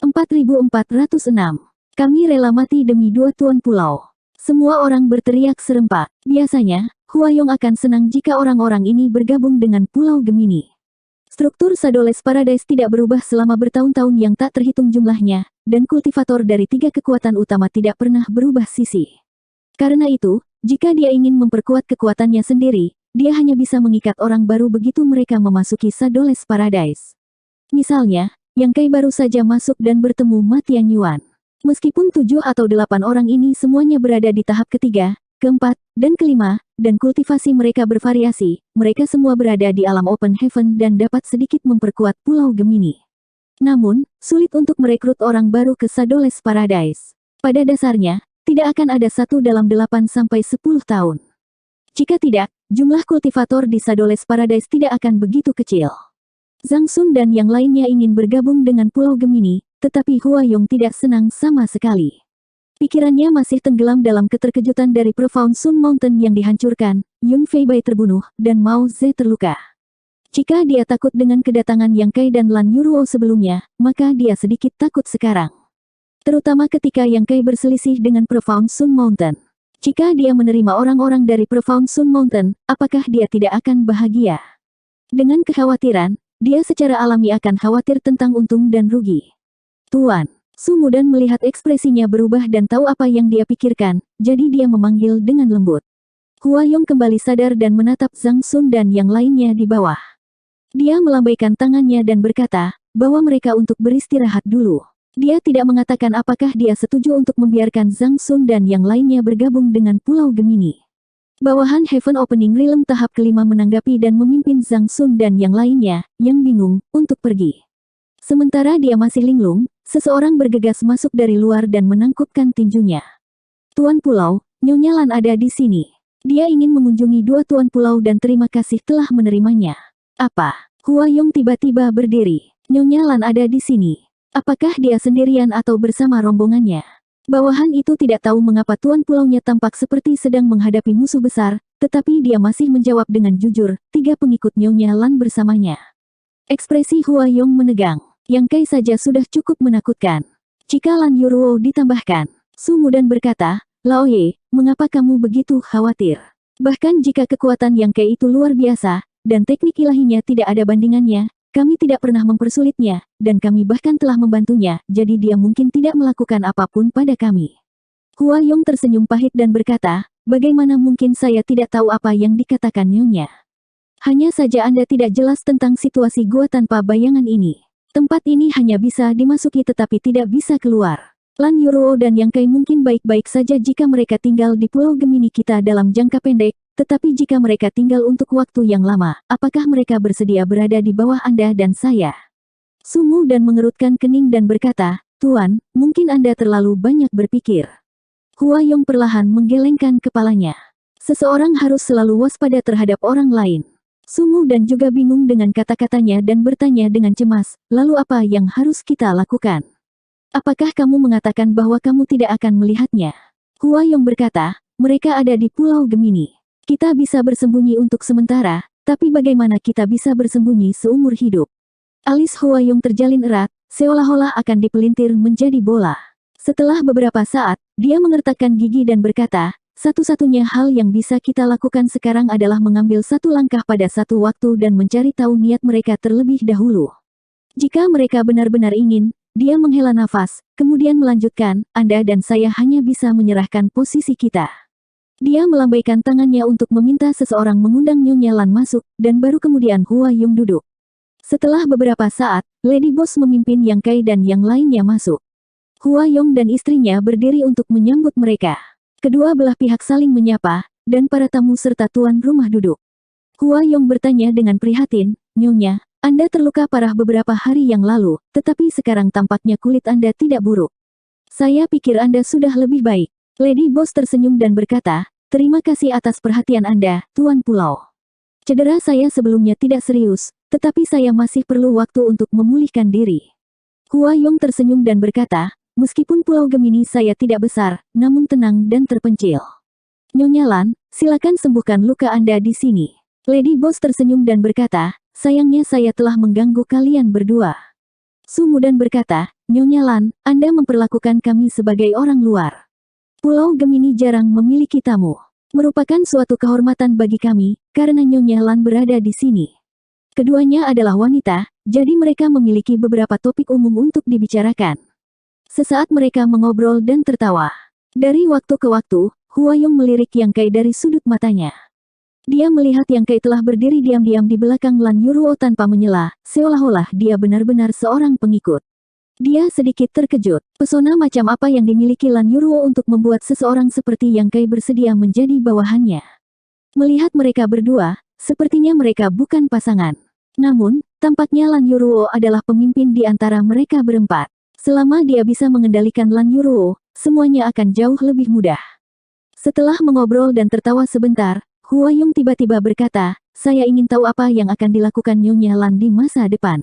4406. Kami rela mati demi dua tuan pulau. Semua orang berteriak serempak. Biasanya, Huayong akan senang jika orang-orang ini bergabung dengan Pulau Gemini. Struktur Shadows Paradise tidak berubah selama bertahun-tahun yang tak terhitung jumlahnya, dan kultivator dari tiga kekuatan utama tidak pernah berubah sisi. Karena itu, jika dia ingin memperkuat kekuatannya sendiri, dia hanya bisa mengikat orang baru begitu mereka memasuki Shadows Paradise. Misalnya, Yang Kai baru saja masuk dan bertemu Ma Tianyuan. Meskipun 7 atau 8 orang ini semuanya berada di tahap ketiga, keempat, dan kelima, dan kultivasi mereka bervariasi, mereka semua berada di alam Open Heaven dan dapat sedikit memperkuat Pulau Gemini. Namun, sulit untuk merekrut orang baru ke Shadows Paradise. Pada dasarnya, tidak akan ada satu dalam 8-10 tahun. Jika tidak, jumlah kultivator di Shadows Paradise tidak akan begitu kecil. Zhang Sun dan yang lainnya ingin bergabung dengan Pulau Gemini, tetapi Huayong tidak senang sama sekali. Pikirannya masih tenggelam dalam keterkejutan dari Profound Sun Mountain yang dihancurkan, Yun Fei Bai terbunuh, dan Mao Ze terluka. Jika dia takut dengan kedatangan Yang Kai dan Lan Yuruo sebelumnya, maka dia sedikit takut sekarang. Terutama ketika Yang Kai berselisih dengan Profound Sun Mountain. Jika dia menerima orang-orang dari Profound Sun Mountain, apakah dia tidak akan bahagia? Dengan kekhawatiran, dia secara alami akan khawatir tentang untung dan rugi. Tuan, Su Mudan melihat ekspresinya berubah dan tahu apa yang dia pikirkan, jadi dia memanggil dengan lembut. Huayong kembali sadar dan menatap Zhang Sun dan yang lainnya di bawah. Dia melambaikan tangannya dan berkata, bahwa mereka untuk beristirahat dulu. Dia tidak mengatakan apakah dia setuju untuk membiarkan Zhang Sun dan yang lainnya bergabung dengan Pulau Gemini. Bawahan Heaven Opening Realm tahap kelima menanggapi dan memimpin Zhang Sun dan yang lainnya, yang bingung, untuk pergi. Sementara dia masih linglung, seseorang bergegas masuk dari luar dan menangkupkan tinjunya. Tuan Pulau, Nyonya Lan ada di sini. Dia ingin mengunjungi dua tuan pulau dan terima kasih telah menerimanya. Apa? Huayong tiba-tiba berdiri. Nyonya Lan ada di sini. Apakah dia sendirian atau bersama rombongannya? Bawahan itu tidak tahu mengapa tuan pulaunya tampak seperti sedang menghadapi musuh besar, tetapi dia masih menjawab dengan jujur, 3 pengikut Nyonya Lan bersamanya. Ekspresi Huayong menegang. Yang Kai saja sudah cukup menakutkan. Jika Lan Yuruo ditambahkan, Su Mudan berkata, Lao Ye, mengapa kamu begitu khawatir? Bahkan jika kekuatan Yang Kai itu luar biasa, dan teknik ilahinya tidak ada bandingannya, kami tidak pernah mempersulitnya, dan kami bahkan telah membantunya, jadi dia mungkin tidak melakukan apapun pada kami. Huayong tersenyum pahit dan berkata, bagaimana mungkin saya tidak tahu apa yang dikatakan Nyonya? Hanya saja Anda tidak jelas tentang situasi gua tanpa bayangan ini. Tempat ini hanya bisa dimasuki tetapi tidak bisa keluar. Lan Yuruo dan Yang Kai mungkin baik-baik saja jika mereka tinggal di Pulau Gemini kita dalam jangka pendek, tetapi jika mereka tinggal untuk waktu yang lama, apakah mereka bersedia berada di bawah Anda dan saya? Su Mudan mengerutkan kening dan berkata, Tuan, mungkin Anda terlalu banyak berpikir. Huayong perlahan menggelengkan kepalanya. Seseorang harus selalu waspada terhadap orang lain. Su Mudan juga bingung dengan kata-katanya dan bertanya dengan cemas, lalu apa yang harus kita lakukan? Apakah kamu mengatakan bahwa kamu tidak akan melihatnya? Huayong berkata, mereka ada di Pulau Gemini. Kita bisa bersembunyi untuk sementara, tapi bagaimana kita bisa bersembunyi seumur hidup? Alis Huayong terjalin erat, seolah-olah akan dipelintir menjadi bola. Setelah beberapa saat, dia mengertakkan gigi dan berkata, satu-satunya hal yang bisa kita lakukan sekarang adalah mengambil satu langkah pada satu waktu dan mencari tahu niat mereka terlebih dahulu. Jika mereka benar-benar ingin, dia menghela nafas, kemudian melanjutkan, Anda dan saya hanya bisa menyerahkan posisi kita. Dia melambaikan tangannya untuk meminta seseorang mengundang Nyonya Lan masuk, dan baru kemudian Huayong duduk. Setelah beberapa saat, Lady Boss memimpin Yang Kai dan yang lainnya masuk. Huayong dan istrinya berdiri untuk menyambut mereka. Kedua belah pihak saling menyapa, dan para tamu serta tuan rumah duduk. Huayong bertanya dengan prihatin, Nyonya, Anda terluka parah beberapa hari yang lalu, tetapi sekarang tampaknya kulit Anda tidak buruk. Saya pikir Anda sudah lebih baik. Lady Boss tersenyum dan berkata, terima kasih atas perhatian Anda, Tuan Pulau. Cedera saya sebelumnya tidak serius, tetapi saya masih perlu waktu untuk memulihkan diri. Huayong tersenyum dan berkata, meskipun Pulau Gemini saya tidak besar, namun tenang dan terpencil. Nyonya Lan, silakan sembuhkan luka Anda di sini. Lady Boss tersenyum dan berkata, sayangnya saya telah mengganggu kalian berdua. Su Mudan berkata, Nyonya Lan, Anda memperlakukan kami sebagai orang luar. Pulau Gemini jarang memiliki tamu. Merupakan suatu kehormatan bagi kami, karena Nyonya Lan berada di sini. Keduanya adalah wanita, jadi mereka memiliki beberapa topik umum untuk dibicarakan. Sesaat mereka mengobrol dan tertawa. Dari waktu ke waktu, Huayong melirik Yang Kai dari sudut matanya. Dia melihat Yang Kai telah berdiri diam-diam di belakang Lan Yuruo tanpa menyela, seolah-olah dia benar-benar seorang pengikut. Dia sedikit terkejut. Pesona macam apa yang dimiliki Lan Yuruo untuk membuat seseorang seperti Yang Kai bersedia menjadi bawahannya. Melihat mereka berdua, sepertinya mereka bukan pasangan. Namun, tampaknya Lan Yuruo adalah pemimpin di antara mereka berempat. Selama dia bisa mengendalikan Lan Yuruo, semuanya akan jauh lebih mudah. Setelah mengobrol dan tertawa sebentar, Huayong tiba-tiba berkata, saya ingin tahu apa yang akan dilakukan Nyonya Lan di masa depan.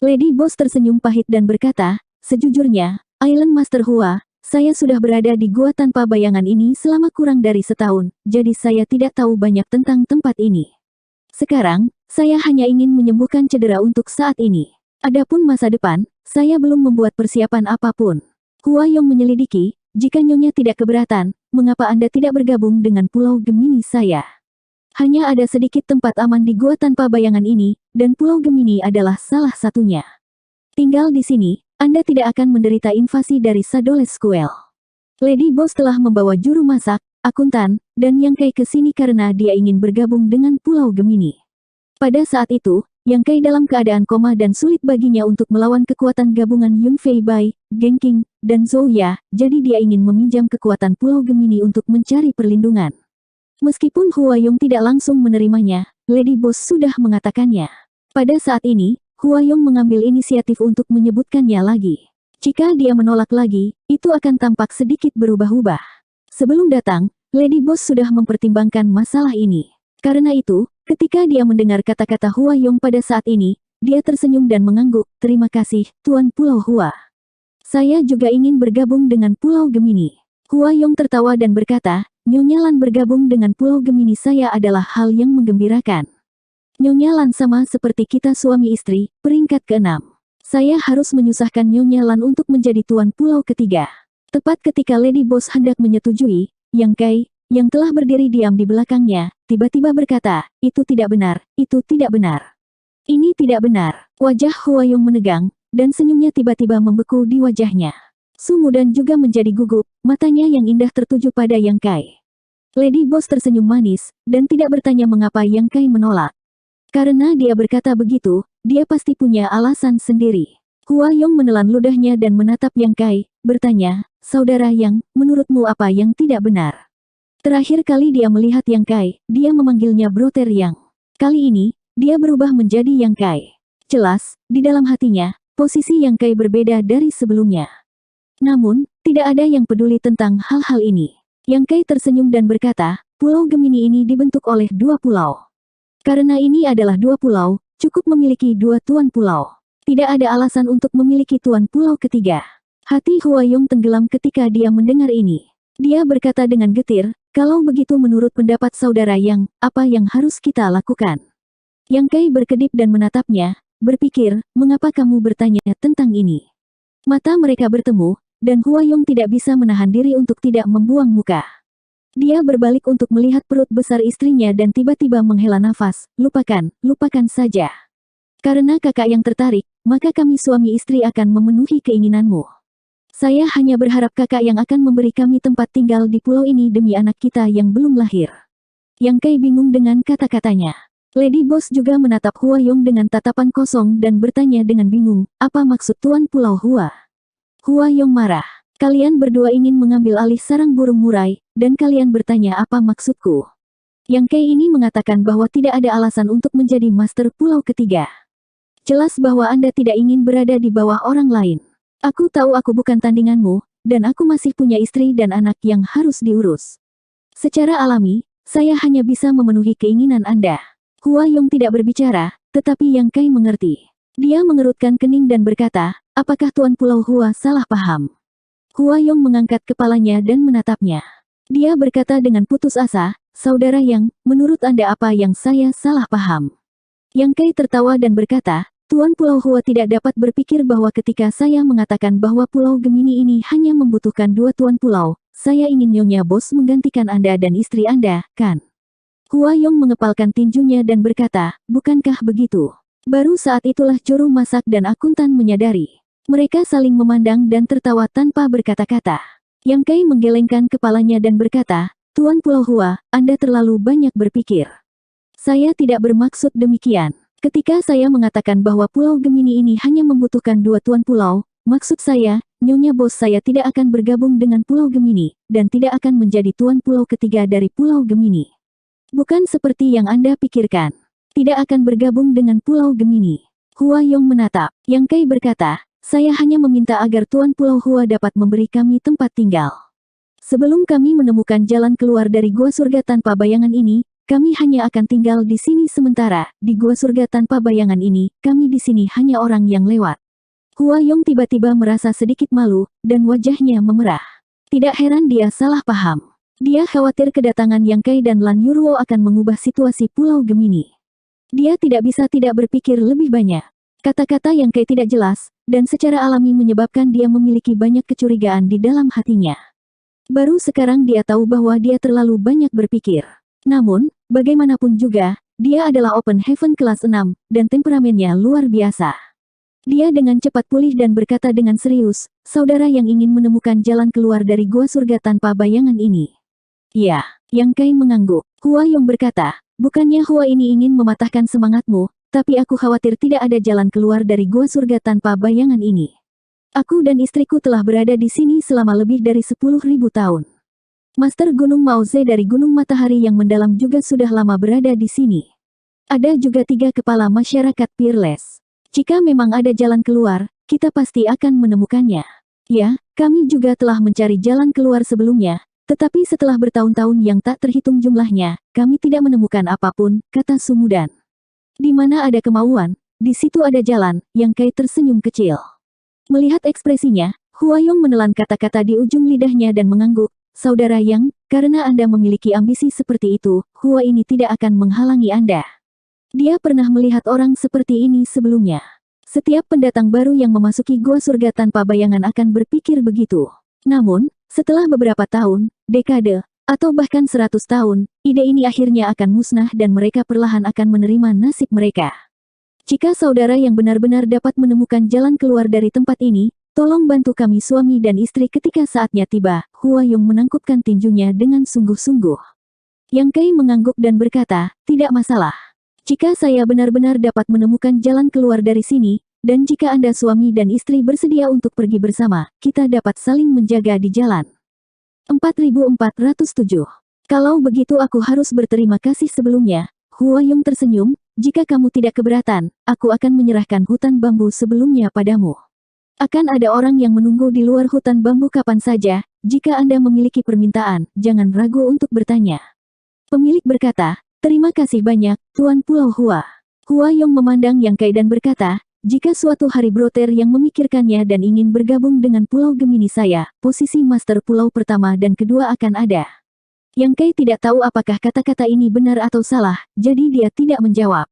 Lady Boss tersenyum pahit dan berkata, sejujurnya, Island Master Hua, saya sudah berada di gua tanpa bayangan ini selama kurang dari setahun, jadi saya tidak tahu banyak tentang tempat ini. Sekarang, saya hanya ingin menyembuhkan cedera untuk saat ini. Adapun masa depan, saya belum membuat persiapan apapun. Huayong menyelidiki, jika Nyonya tidak keberatan, mengapa Anda tidak bergabung dengan Pulau Gemini saya? Hanya ada sedikit tempat aman di gua tanpa bayangan ini, dan Pulau Gemini adalah salah satunya. Tinggal di sini, Anda tidak akan menderita invasi dari Sadoles Squall. Lady Boss telah membawa juru masak, akuntan, dan Yang Kai ke sini karena dia ingin bergabung dengan Pulau Gemini. Pada saat itu, Yang Kai dalam keadaan koma dan sulit baginya untuk melawan kekuatan gabungan Yun Fei Bai, Genking, dan Zhou Ya, jadi dia ingin meminjam kekuatan Pulau Gemini untuk mencari perlindungan. Meskipun Huayong tidak langsung menerimanya, Lady Boss sudah mengatakannya. Pada saat ini, Huayong mengambil inisiatif untuk menyebutkannya lagi. Jika dia menolak lagi, itu akan tampak sedikit berubah-ubah. Sebelum datang, Lady Boss sudah mempertimbangkan masalah ini. Karena itu, ketika dia mendengar kata-kata Huayong pada saat ini, dia tersenyum dan mengangguk, terima kasih, Tuan Pulau Hua. Saya juga ingin bergabung dengan Pulau Gemini. Huayong tertawa dan berkata, Nyonya Lan bergabung dengan Pulau Gemini saya adalah hal yang menggembirakan. Nyonya Lan sama seperti kita suami istri, peringkat ke-6. Saya harus menyusahkan Nyonya Lan untuk menjadi Tuan Pulau ketiga. Tepat ketika Lady Boss hendak menyetujui, Yang Kai, yang telah berdiri diam di belakangnya, tiba-tiba berkata, itu tidak benar, itu tidak benar. Ini tidak benar. Wajah Huayong menegang, dan senyumnya tiba-tiba membeku di wajahnya. Su Mudan juga menjadi gugup, matanya yang indah tertuju pada Yang Kai. Lady Boss tersenyum manis, dan tidak bertanya mengapa Yang Kai menolak. Karena dia berkata begitu, dia pasti punya alasan sendiri. Huayong menelan ludahnya dan menatap Yang Kai, bertanya, saudara Yang, menurutmu apa yang tidak benar? Terakhir kali dia melihat Yang Kai, dia memanggilnya Brother Yang. Kali ini, dia berubah menjadi Yang Kai. Jelas, di dalam hatinya, posisi Yang Kai berbeda dari sebelumnya. Namun, tidak ada yang peduli tentang hal-hal ini. Yang Kai tersenyum dan berkata, Pulau Gemini ini dibentuk oleh 2 pulau. Karena ini adalah 2 pulau, cukup memiliki 2 tuan pulau. Tidak ada alasan untuk memiliki tuan pulau ketiga. Hati Huayong tenggelam ketika dia mendengar ini. Dia berkata dengan getir, kalau begitu menurut pendapat saudara Yang, apa yang harus kita lakukan? Yang Kai berkedip dan menatapnya, berpikir, mengapa kamu bertanya tentang ini? Mata mereka bertemu, dan Huayong tidak bisa menahan diri untuk tidak membuang muka. Dia berbalik untuk melihat perut besar istrinya dan tiba-tiba menghela nafas, lupakan saja. Karena kakak yang tertarik, maka kami suami istri akan memenuhi keinginanmu. Saya hanya berharap kakak yang akan memberi kami tempat tinggal di pulau ini demi anak kita yang belum lahir. Yang Kai bingung dengan kata-katanya. Lady Boss juga menatap Huayong dengan tatapan kosong dan bertanya dengan bingung, apa maksud Tuan Pulau Hua? Huayong marah. Kalian berdua ingin mengambil alih sarang burung murai, dan kalian bertanya apa maksudku? Yang Kai ini mengatakan bahwa tidak ada alasan untuk menjadi Master Pulau ketiga. Jelas bahwa Anda tidak ingin berada di bawah orang lain. Aku tahu aku bukan tandinganmu, dan aku masih punya istri dan anak yang harus diurus. Secara alami, saya hanya bisa memenuhi keinginan Anda. Huayong tidak berbicara, tetapi Yang Kai mengerti. Dia mengerutkan kening dan berkata, apakah Tuan Pulau Hua salah paham? Huayong mengangkat kepalanya dan menatapnya. Dia berkata dengan putus asa, saudara Yang, menurut Anda apa yang saya salah paham? Yang Kai tertawa dan berkata, Tuan Pulau Hua tidak dapat berpikir bahwa ketika saya mengatakan bahwa Pulau Gemini ini hanya membutuhkan 2 tuan pulau, saya ingin Nyonya Bos menggantikan Anda dan istri Anda, kan? Hua Yong mengepalkan tinjunya dan berkata, bukankah begitu? Baru saat itulah juru masak dan akuntan menyadari. Mereka saling memandang dan tertawa tanpa berkata-kata. Yang Kai menggelengkan kepalanya dan berkata, Tuan Pulau Hua, Anda terlalu banyak berpikir. Saya tidak bermaksud demikian. Ketika saya mengatakan bahwa Pulau Gemini ini hanya membutuhkan 2 tuan pulau, maksud saya, Nyonya Bos saya tidak akan bergabung dengan Pulau Gemini, dan tidak akan menjadi tuan pulau ketiga dari Pulau Gemini. Bukan seperti yang Anda pikirkan. Tidak akan bergabung dengan Pulau Gemini. Hua Yong menatap. Yang Kai berkata, saya hanya meminta agar Tuan Pulau Hua dapat memberi kami tempat tinggal. Sebelum kami menemukan jalan keluar dari Gua Surga Tanpa Bayangan ini, kami hanya akan tinggal di sini sementara. Di Gua Surga Tanpa Bayangan ini, kami di sini hanya orang yang lewat. Hua Yong tiba-tiba merasa sedikit malu, dan wajahnya memerah. Tidak heran dia salah paham. Dia khawatir kedatangan Yang Kai dan Lan Yuruo akan mengubah situasi Pulau Gemini. Dia tidak bisa tidak berpikir lebih banyak. Kata-kata Yang Kai tidak jelas, dan secara alami menyebabkan dia memiliki banyak kecurigaan di dalam hatinya. Baru sekarang dia tahu bahwa dia terlalu banyak berpikir. Namun, bagaimanapun juga, dia adalah Open Heaven kelas 6, dan temperamennya luar biasa. Dia dengan cepat pulih dan berkata dengan serius, saudara yang ingin menemukan jalan keluar dari Gua Surga Tanpa Bayangan ini. Ya, Yang Kai mengangguk. Hua Yong berkata, bukannya Hua ini ingin mematahkan semangatmu, tapi aku khawatir tidak ada jalan keluar dari Gua Surga Tanpa Bayangan ini. Aku dan istriku telah berada di sini selama lebih dari 10.000 tahun. Master Gunung Mao Ze dari Gunung Matahari yang mendalam juga sudah lama berada di sini. Ada juga 3 kepala masyarakat Peerless. Jika memang ada jalan keluar, kita pasti akan menemukannya. Ya, kami juga telah mencari jalan keluar sebelumnya, tetapi setelah bertahun-tahun yang tak terhitung jumlahnya, kami tidak menemukan apapun, kata Sumudan. Di mana ada kemauan, di situ ada jalan, Yang Kai tersenyum kecil. Melihat ekspresinya, Hua Yong menelan kata-kata di ujung lidahnya dan mengangguk. Saudara Yang, karena Anda memiliki ambisi seperti itu, Hua ini tidak akan menghalangi Anda. Dia pernah melihat orang seperti ini sebelumnya. Setiap pendatang baru yang memasuki Gua Surga Tanpa Bayangan akan berpikir begitu. Namun, setelah beberapa tahun, dekade, atau bahkan 100 tahun, ide ini akhirnya akan musnah dan mereka perlahan akan menerima nasib mereka. Jika saudara yang benar-benar dapat menemukan jalan keluar dari tempat ini, tolong bantu kami suami dan istri ketika saatnya tiba. Hua Yong menangkupkan tinjunya dengan sungguh-sungguh. Yang Kai mengangguk dan berkata, tidak masalah. Jika saya benar-benar dapat menemukan jalan keluar dari sini, dan jika Anda suami dan istri bersedia untuk pergi bersama, kita dapat saling menjaga di jalan. 4407. Kalau begitu aku harus berterima kasih sebelumnya. Hua Yong tersenyum, jika kamu tidak keberatan, aku akan menyerahkan hutan bambu sebelumnya padamu. Akan ada orang yang menunggu di luar hutan bambu kapan saja, jika Anda memiliki permintaan, jangan ragu untuk bertanya. Pemilik berkata, terima kasih banyak, Tuan Pulau Hua. Hua Yong memandang Yang Kai dan berkata, jika suatu hari Broter yang memikirkannya dan ingin bergabung dengan Pulau Gemini saya, posisi Master Pulau pertama dan kedua akan ada. Yang Kai tidak tahu apakah kata-kata ini benar atau salah, jadi dia tidak menjawab.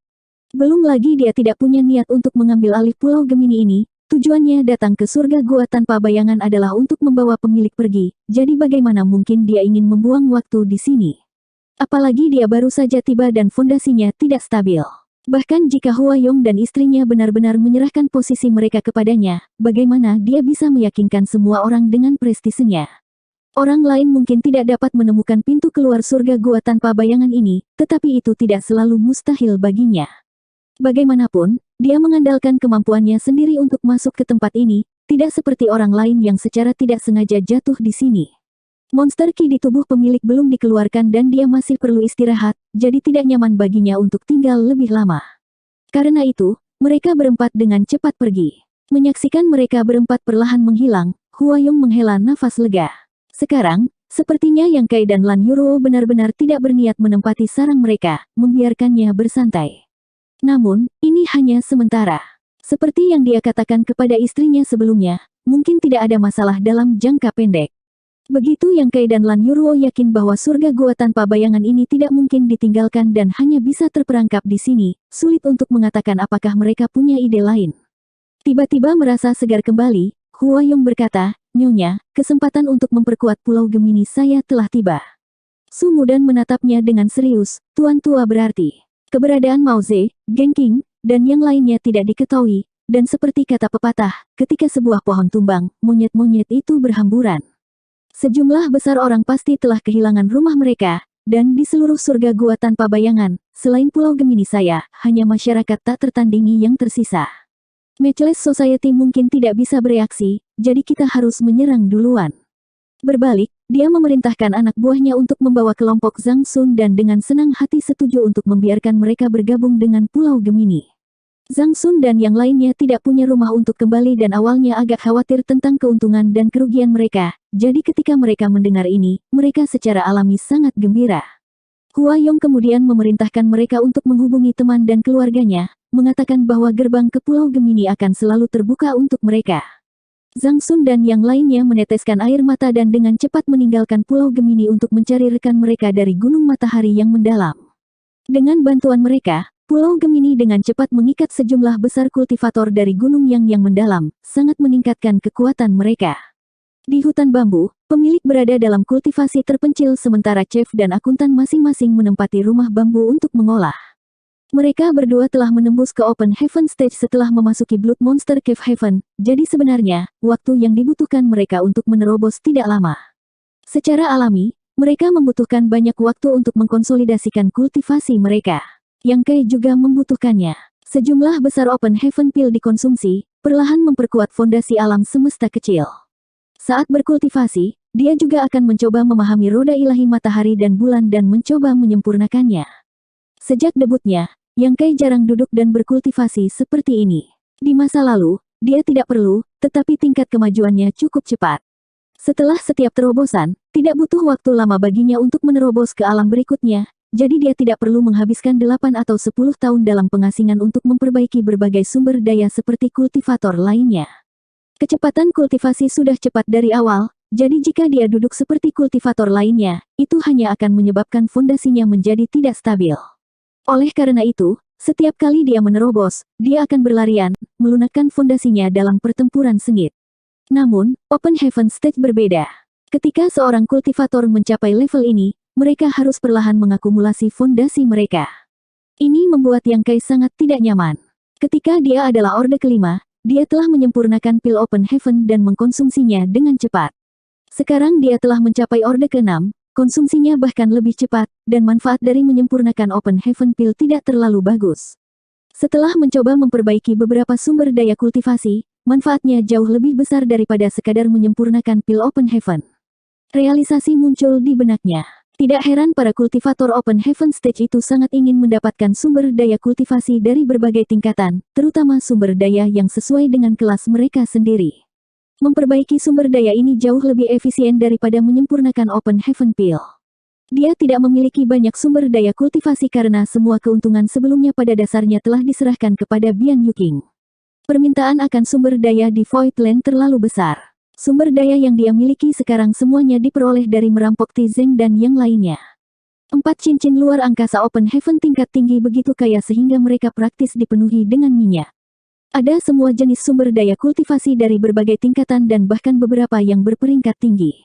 Belum lagi dia tidak punya niat untuk mengambil alih Pulau Gemini ini. Tujuannya datang ke surga Gua Tanpa Bayangan adalah untuk membawa pemilik pergi, jadi bagaimana mungkin dia ingin membuang waktu di sini? Apalagi dia baru saja tiba dan fondasinya tidak stabil. Bahkan jika Hua Yong dan istrinya benar-benar menyerahkan posisi mereka kepadanya, bagaimana dia bisa meyakinkan semua orang dengan prestisenya? Orang lain mungkin tidak dapat menemukan pintu keluar surga Gua Tanpa Bayangan ini, tetapi itu tidak selalu mustahil baginya. Bagaimanapun, dia mengandalkan kemampuannya sendiri untuk masuk ke tempat ini, tidak seperti orang lain yang secara tidak sengaja jatuh di sini. Monster Ki di tubuh pemilik belum dikeluarkan dan dia masih perlu istirahat, jadi tidak nyaman baginya untuk tinggal lebih lama. Karena itu, mereka berempat dengan cepat pergi. Menyaksikan mereka berempat perlahan menghilang, Hua Yong menghela nafas lega. Sekarang, sepertinya Yang Kai dan Lan Yuruo benar-benar tidak berniat menempati sarang mereka, membiarkannya bersantai. Namun, ini hanya sementara. Seperti yang dia katakan kepada istrinya sebelumnya, mungkin tidak ada masalah dalam jangka pendek. Begitu Yang Kai dan Lan Yuruo yakin bahwa surga gua tanpa bayangan ini tidak mungkin ditinggalkan dan hanya bisa terperangkap di sini, sulit untuk mengatakan apakah mereka punya ide lain. Tiba-tiba merasa segar kembali, Huayong berkata, "Nyonya, kesempatan untuk memperkuat Pulau Gemini saya telah tiba." Su Mudan menatapnya dengan serius, "Tuan tua berarti keberadaan Mao Ze, Genqing, dan yang lainnya tidak diketahui, dan seperti kata pepatah, ketika sebuah pohon tumbang, monyet-monyet itu berhamburan." Sejumlah besar orang pasti telah kehilangan rumah mereka, dan di seluruh surga gua tanpa bayangan, selain Pulau Gemini saya, hanya masyarakat tak tertandingi yang tersisa. Matchless Society mungkin tidak bisa bereaksi, jadi kita harus menyerang duluan. Berbalik, dia memerintahkan anak buahnya untuk membawa kelompok Zhang Sun dan dengan senang hati setuju untuk membiarkan mereka bergabung dengan Pulau Gemini. Zhang Sun dan yang lainnya tidak punya rumah untuk kembali dan awalnya agak khawatir tentang keuntungan dan kerugian mereka, jadi ketika mereka mendengar ini, mereka secara alami sangat gembira. Huayong kemudian memerintahkan mereka untuk menghubungi teman dan keluarganya, mengatakan bahwa gerbang ke Pulau Gemini akan selalu terbuka untuk mereka. Zhang Sun dan yang lainnya meneteskan air mata dan dengan cepat meninggalkan Pulau Gemini untuk mencari rekan mereka dari Gunung Matahari yang mendalam. Dengan bantuan mereka, Pulau Gemini dengan cepat mengikat sejumlah besar kultivator dari gunung yang mendalam, sangat meningkatkan kekuatan mereka. Di hutan bambu, pemilik berada dalam kultivasi terpencil sementara chef dan akuntan masing-masing menempati rumah bambu untuk mengolah. Mereka berdua telah menembus ke Open Heaven Stage setelah memasuki Blood Monster Cave Heaven, jadi sebenarnya, waktu yang dibutuhkan mereka untuk menerobos tidak lama. Secara alami, mereka membutuhkan banyak waktu untuk mengkonsolidasikan kultivasi mereka. Yang Kai juga membutuhkannya. Sejumlah besar Open Heaven Pil dikonsumsi, perlahan memperkuat fondasi alam semesta kecil. Saat berkultivasi, dia juga akan mencoba memahami roda ilahi matahari dan bulan dan mencoba menyempurnakannya. Sejak debutnya, Yang Kai jarang duduk dan berkultivasi seperti ini. Di masa lalu, dia tidak perlu, tetapi tingkat kemajuannya cukup cepat. Setelah setiap terobosan, tidak butuh waktu lama baginya untuk menerobos ke alam berikutnya, jadi dia tidak perlu menghabiskan 8 atau 10 tahun dalam pengasingan untuk memperbaiki berbagai sumber daya seperti kultivator lainnya. Kecepatan kultivasi sudah cepat dari awal, jadi jika dia duduk seperti kultivator lainnya, itu hanya akan menyebabkan fondasinya menjadi tidak stabil. Oleh karena itu, setiap kali dia menerobos, dia akan berlarian, melunakkan fondasinya dalam pertempuran sengit. Namun, Open Heaven Stage berbeda. Ketika seorang kultivator mencapai level ini, mereka harus perlahan mengakumulasi fondasi mereka. Ini membuat Yang Kai sangat tidak nyaman. Ketika dia adalah orde kelima, dia telah menyempurnakan pil Open Heaven dan mengkonsumsinya dengan cepat. Sekarang dia telah mencapai orde ke-6, konsumsinya bahkan lebih cepat, dan manfaat dari menyempurnakan Open Heaven pil tidak terlalu bagus. Setelah mencoba memperbaiki beberapa sumber daya kultivasi, manfaatnya jauh lebih besar daripada sekadar menyempurnakan pil Open Heaven. Realisasi muncul di benaknya. Tidak heran para kultivator Open Heaven Stage itu sangat ingin mendapatkan sumber daya kultivasi dari berbagai tingkatan, terutama sumber daya yang sesuai dengan kelas mereka sendiri. Memperbaiki sumber daya ini jauh lebih efisien daripada menyempurnakan Open Heaven Pil. Dia tidak memiliki banyak sumber daya kultivasi karena semua keuntungan sebelumnya pada dasarnya telah diserahkan kepada Bian Yuking. Permintaan akan sumber daya di Void Land terlalu besar. Sumber daya yang dia miliki sekarang semuanya diperoleh dari merampok Tizeng dan yang lainnya. 4 cincin luar angkasa Open Heaven tingkat tinggi begitu kaya sehingga mereka praktis dipenuhi dengan minyak. Ada semua jenis sumber daya kultivasi dari berbagai tingkatan dan bahkan beberapa yang berperingkat tinggi.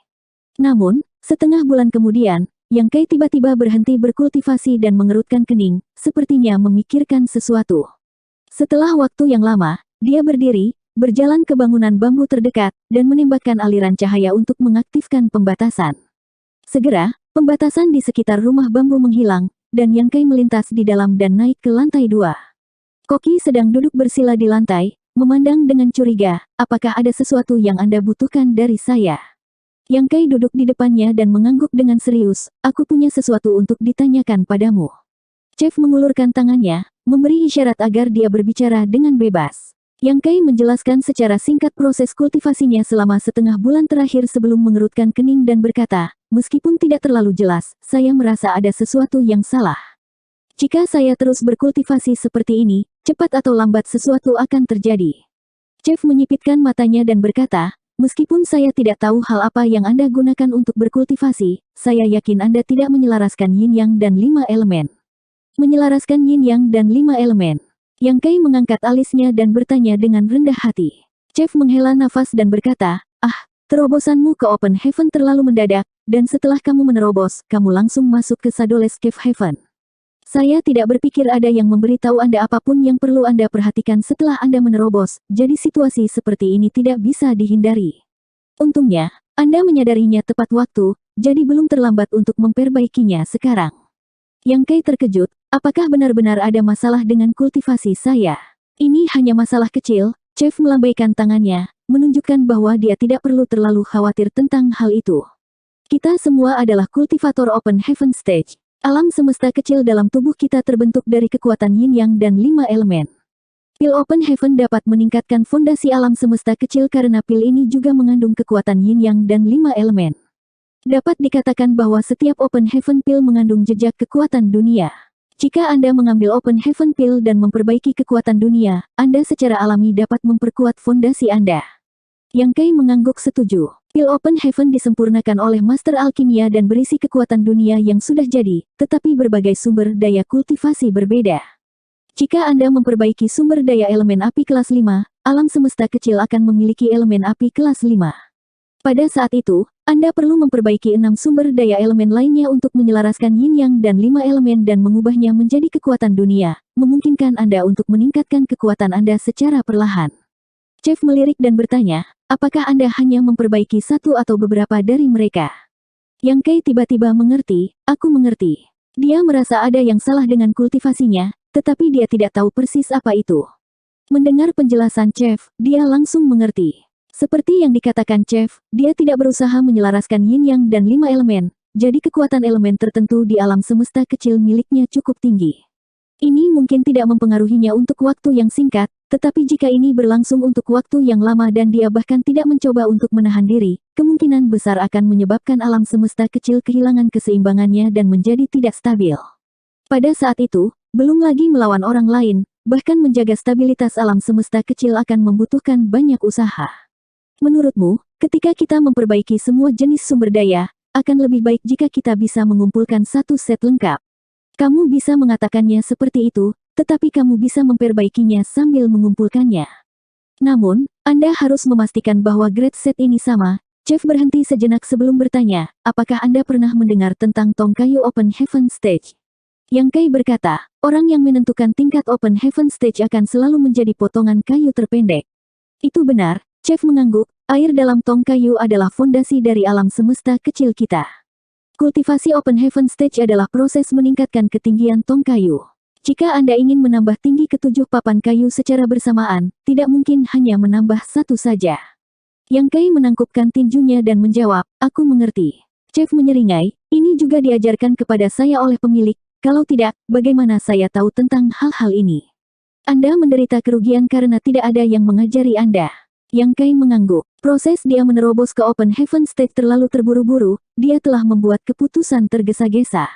Namun, setengah bulan kemudian, Yang Kai tiba-tiba berhenti berkultivasi dan mengerutkan kening, sepertinya memikirkan sesuatu. Setelah waktu yang lama, dia berdiri, berjalan ke bangunan bambu terdekat, dan menembakkan aliran cahaya untuk mengaktifkan pembatasan. Segera, pembatasan di sekitar rumah bambu menghilang, dan Yang Kai melintas di dalam dan naik ke lantai 2. Koki sedang duduk bersila di lantai, memandang dengan curiga, apakah ada sesuatu yang Anda butuhkan dari saya? Yang Kai duduk di depannya dan mengangguk dengan serius, aku punya sesuatu untuk ditanyakan padamu. Chef mengulurkan tangannya, memberi isyarat agar dia berbicara dengan bebas. Yang Kai menjelaskan secara singkat proses kultivasinya selama setengah bulan terakhir sebelum mengerutkan kening dan berkata, meskipun tidak terlalu jelas, saya merasa ada sesuatu yang salah. Jika saya terus berkultivasi seperti ini, cepat atau lambat sesuatu akan terjadi. Chef menyipitkan matanya dan berkata, Meskipun saya tidak tahu hal apa yang Anda gunakan untuk berkultivasi, saya yakin Anda tidak menyelaraskan yin yang dan 5 elemen. Menyelaraskan yin yang dan 5 elemen. Yang Kai mengangkat alisnya dan bertanya dengan rendah hati. Chef menghela nafas dan berkata, terobosanmu ke Open Heaven terlalu mendadak, dan setelah kamu menerobos, kamu langsung masuk ke Shadowless Cave Heaven. Saya tidak berpikir ada yang memberitahu Anda apapun yang perlu Anda perhatikan setelah Anda menerobos, jadi situasi seperti ini tidak bisa dihindari. Untungnya, Anda menyadarinya tepat waktu, jadi belum terlambat untuk memperbaikinya sekarang. Yang Kai terkejut, apakah benar-benar ada masalah dengan kultivasi saya? Ini hanya masalah kecil. Chef melambaikan tangannya, menunjukkan bahwa dia tidak perlu terlalu khawatir tentang hal itu. Kita semua adalah kultivator Open Heaven Stage. Alam semesta kecil dalam tubuh kita terbentuk dari kekuatan yin yang dan 5 elemen. Pil Open Heaven dapat meningkatkan fondasi alam semesta kecil karena pil ini juga mengandung kekuatan yin yang dan 5 elemen. Dapat dikatakan bahwa setiap Open Heaven Pill mengandung jejak kekuatan dunia. Jika Anda mengambil Open Heaven Pill dan memperbaiki kekuatan dunia, Anda secara alami dapat memperkuat fondasi Anda. Yang Kai mengangguk setuju. Pil Open Heaven disempurnakan oleh Master Alkimia dan berisi kekuatan dunia yang sudah jadi, tetapi berbagai sumber daya kultivasi berbeda. Jika Anda memperbaiki sumber daya elemen api kelas 5, alam semesta kecil akan memiliki elemen api kelas 5. Pada saat itu, Anda perlu memperbaiki 6 sumber daya elemen lainnya untuk menyelaraskan yin yang dan 5 elemen dan mengubahnya menjadi kekuatan dunia, memungkinkan Anda untuk meningkatkan kekuatan Anda secara perlahan. Chef melirik dan bertanya, apakah Anda hanya memperbaiki satu atau beberapa dari mereka? Yang Kai tiba-tiba mengerti, aku mengerti. Dia merasa ada yang salah dengan kultivasinya, tetapi dia tidak tahu persis apa itu. Mendengar penjelasan Chef, dia langsung mengerti. Seperti yang dikatakan Chef, dia tidak berusaha menyelaraskan yin yang dan 5 elemen, jadi kekuatan elemen tertentu di alam semesta kecil miliknya cukup tinggi. Ini mungkin tidak mempengaruhinya untuk waktu yang singkat, tetapi jika ini berlangsung untuk waktu yang lama dan dia bahkan tidak mencoba untuk menahan diri, kemungkinan besar akan menyebabkan alam semesta kecil kehilangan keseimbangannya dan menjadi tidak stabil. Pada saat itu, belum lagi melawan orang lain, bahkan menjaga stabilitas alam semesta kecil akan membutuhkan banyak usaha. Menurutmu, ketika kita memperbaiki semua jenis sumber daya, akan lebih baik jika kita bisa mengumpulkan satu set lengkap. Kamu bisa mengatakannya seperti itu, tetapi kamu bisa memperbaikinya sambil mengumpulkannya. Namun, Anda harus memastikan bahwa grade set ini sama. Chef berhenti sejenak sebelum bertanya, apakah Anda pernah mendengar tentang tong kayu Open Heaven Stage? Yang Kai berkata, orang yang menentukan tingkat Open Heaven Stage akan selalu menjadi potongan kayu terpendek. Itu benar. Chef mengangguk, air dalam tong kayu adalah fondasi dari alam semesta kecil kita. Kultivasi Open Heaven Stage adalah proses meningkatkan ketinggian tong kayu. Jika Anda ingin menambah tinggi ke-7 papan kayu secara bersamaan, tidak mungkin hanya menambah satu saja. Yang Kai menangkupkan tinjunya dan menjawab, aku mengerti. Chef menyeringai, ini juga diajarkan kepada saya oleh pemilik, kalau tidak, bagaimana saya tahu tentang hal-hal ini? Anda menderita kerugian karena tidak ada yang mengajari Anda. Yang Kai mengangguk. Proses dia menerobos ke Open Heaven Stage terlalu terburu-buru, dia telah membuat keputusan tergesa-gesa.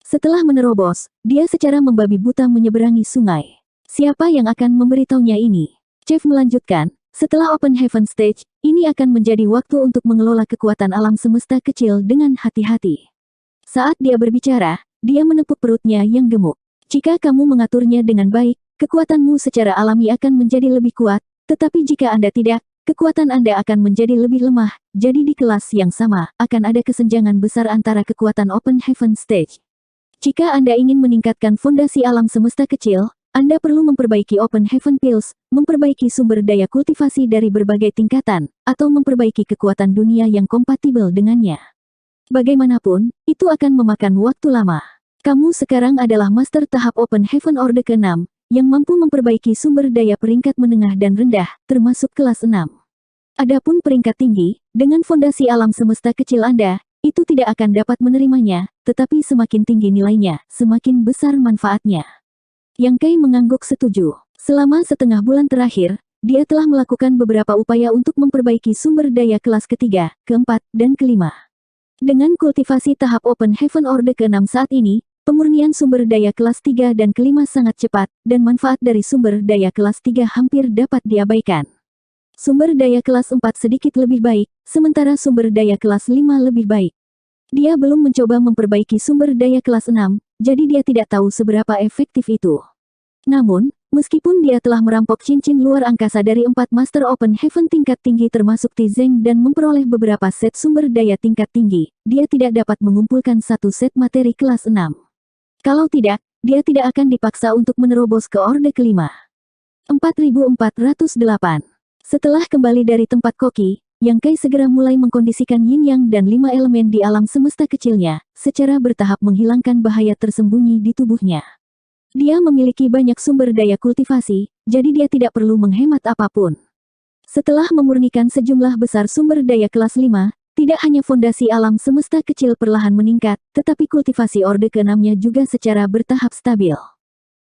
Setelah menerobos, dia secara membabi buta menyeberangi sungai. Siapa yang akan memberitahunya ini? Chef melanjutkan, setelah Open Heaven Stage, ini akan menjadi waktu untuk mengelola kekuatan alam semesta kecil dengan hati-hati. Saat dia berbicara, dia menepuk perutnya yang gemuk. Jika kamu mengaturnya dengan baik, kekuatanmu secara alami akan menjadi lebih kuat, tetapi jika Anda tidak, kekuatan Anda akan menjadi lebih lemah, jadi di kelas yang sama, akan ada kesenjangan besar antara kekuatan Open Heaven Stage. Jika Anda ingin meningkatkan fondasi alam semesta kecil, Anda perlu memperbaiki Open Heaven Pills, memperbaiki sumber daya kultivasi dari berbagai tingkatan, atau memperbaiki kekuatan dunia yang kompatibel dengannya. Bagaimanapun, itu akan memakan waktu lama. Kamu sekarang adalah Master tahap Open Heaven Orde ke-6, yang mampu memperbaiki sumber daya peringkat menengah dan rendah, termasuk kelas 6. Adapun peringkat tinggi, dengan fondasi alam semesta kecil Anda, itu tidak akan dapat menerimanya, tetapi semakin tinggi nilainya, semakin besar manfaatnya. Yang Kai mengangguk setuju. Selama setengah bulan terakhir, dia telah melakukan beberapa upaya untuk memperbaiki sumber daya kelas ketiga, keempat, dan kelima. Dengan kultivasi tahap Open Heaven Orde ke-6 saat ini, pemurnian sumber daya kelas 3 dan kelima sangat cepat, dan manfaat dari sumber daya kelas 3 hampir dapat diabaikan. Sumber daya kelas 4 sedikit lebih baik, sementara sumber daya kelas 5 lebih baik. Dia belum mencoba memperbaiki sumber daya kelas 6, jadi dia tidak tahu seberapa efektif itu. Namun, meskipun dia telah merampok cincin luar angkasa dari 4 Master Open Heaven tingkat tinggi termasuk Tizeng dan memperoleh beberapa set sumber daya tingkat tinggi, dia tidak dapat mengumpulkan satu set materi kelas 6. Kalau tidak, dia tidak akan dipaksa untuk menerobos ke orde kelima. 4408. Setelah kembali dari tempat koki, Yang Kai segera mulai mengkondisikan yin yang dan 5 elemen di alam semesta kecilnya, secara bertahap menghilangkan bahaya tersembunyi di tubuhnya. Dia memiliki banyak sumber daya kultivasi, jadi dia tidak perlu menghemat apapun. Setelah memurnikan sejumlah besar sumber daya kelas 5, tidak hanya fondasi alam semesta kecil perlahan meningkat, tetapi kultivasi orde ke-6-nya juga secara bertahap stabil.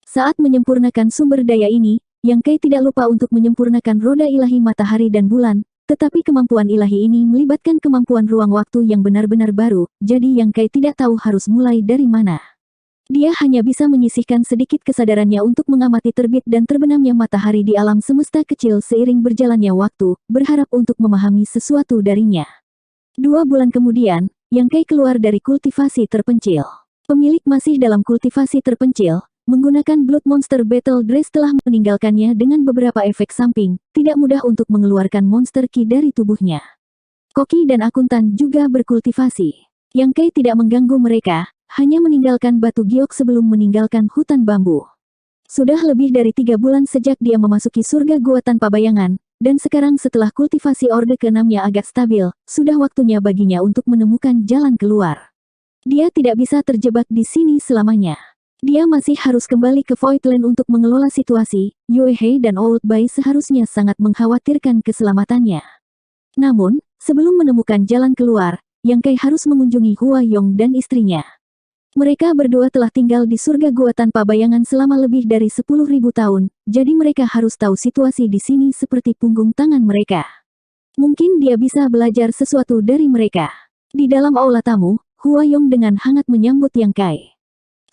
Saat menyempurnakan sumber daya ini, Yang Kai tidak lupa untuk menyempurnakan roda ilahi matahari dan bulan, tetapi kemampuan ilahi ini melibatkan kemampuan ruang waktu yang benar-benar baru, jadi Yang Kai tidak tahu harus mulai dari mana. Dia hanya bisa menyisihkan sedikit kesadarannya untuk mengamati terbit dan terbenamnya matahari di alam semesta kecil seiring berjalannya waktu, berharap untuk memahami sesuatu darinya. 2 bulan kemudian, Yang Kai keluar dari kultivasi terpencil. Pemilik masih dalam kultivasi terpencil, menggunakan Blood Monster Battle Dress telah meninggalkannya dengan beberapa efek samping, tidak mudah untuk mengeluarkan monster ki dari tubuhnya. Koki dan akuntan juga berkultivasi. Yang Kai tidak mengganggu mereka, hanya meninggalkan batu giok sebelum meninggalkan hutan bambu. Sudah lebih dari 3 bulan sejak dia memasuki surga gua tanpa bayangan, dan sekarang setelah kultivasi orde ke-6-nya agak stabil, sudah waktunya baginya untuk menemukan jalan keluar. Dia tidak bisa terjebak di sini selamanya. Dia masih harus kembali ke Voidland untuk mengelola situasi. Yue Hei dan Old Bai seharusnya sangat mengkhawatirkan keselamatannya. Namun, sebelum menemukan jalan keluar, Yang Kai harus mengunjungi Hua Yong dan istrinya. Mereka berdua telah tinggal di surga gua tanpa bayangan selama lebih dari 10.000 tahun, jadi mereka harus tahu situasi di sini seperti punggung tangan mereka. Mungkin dia bisa belajar sesuatu dari mereka. Di dalam aula tamu, Hua Yong dengan hangat menyambut Yang Kai.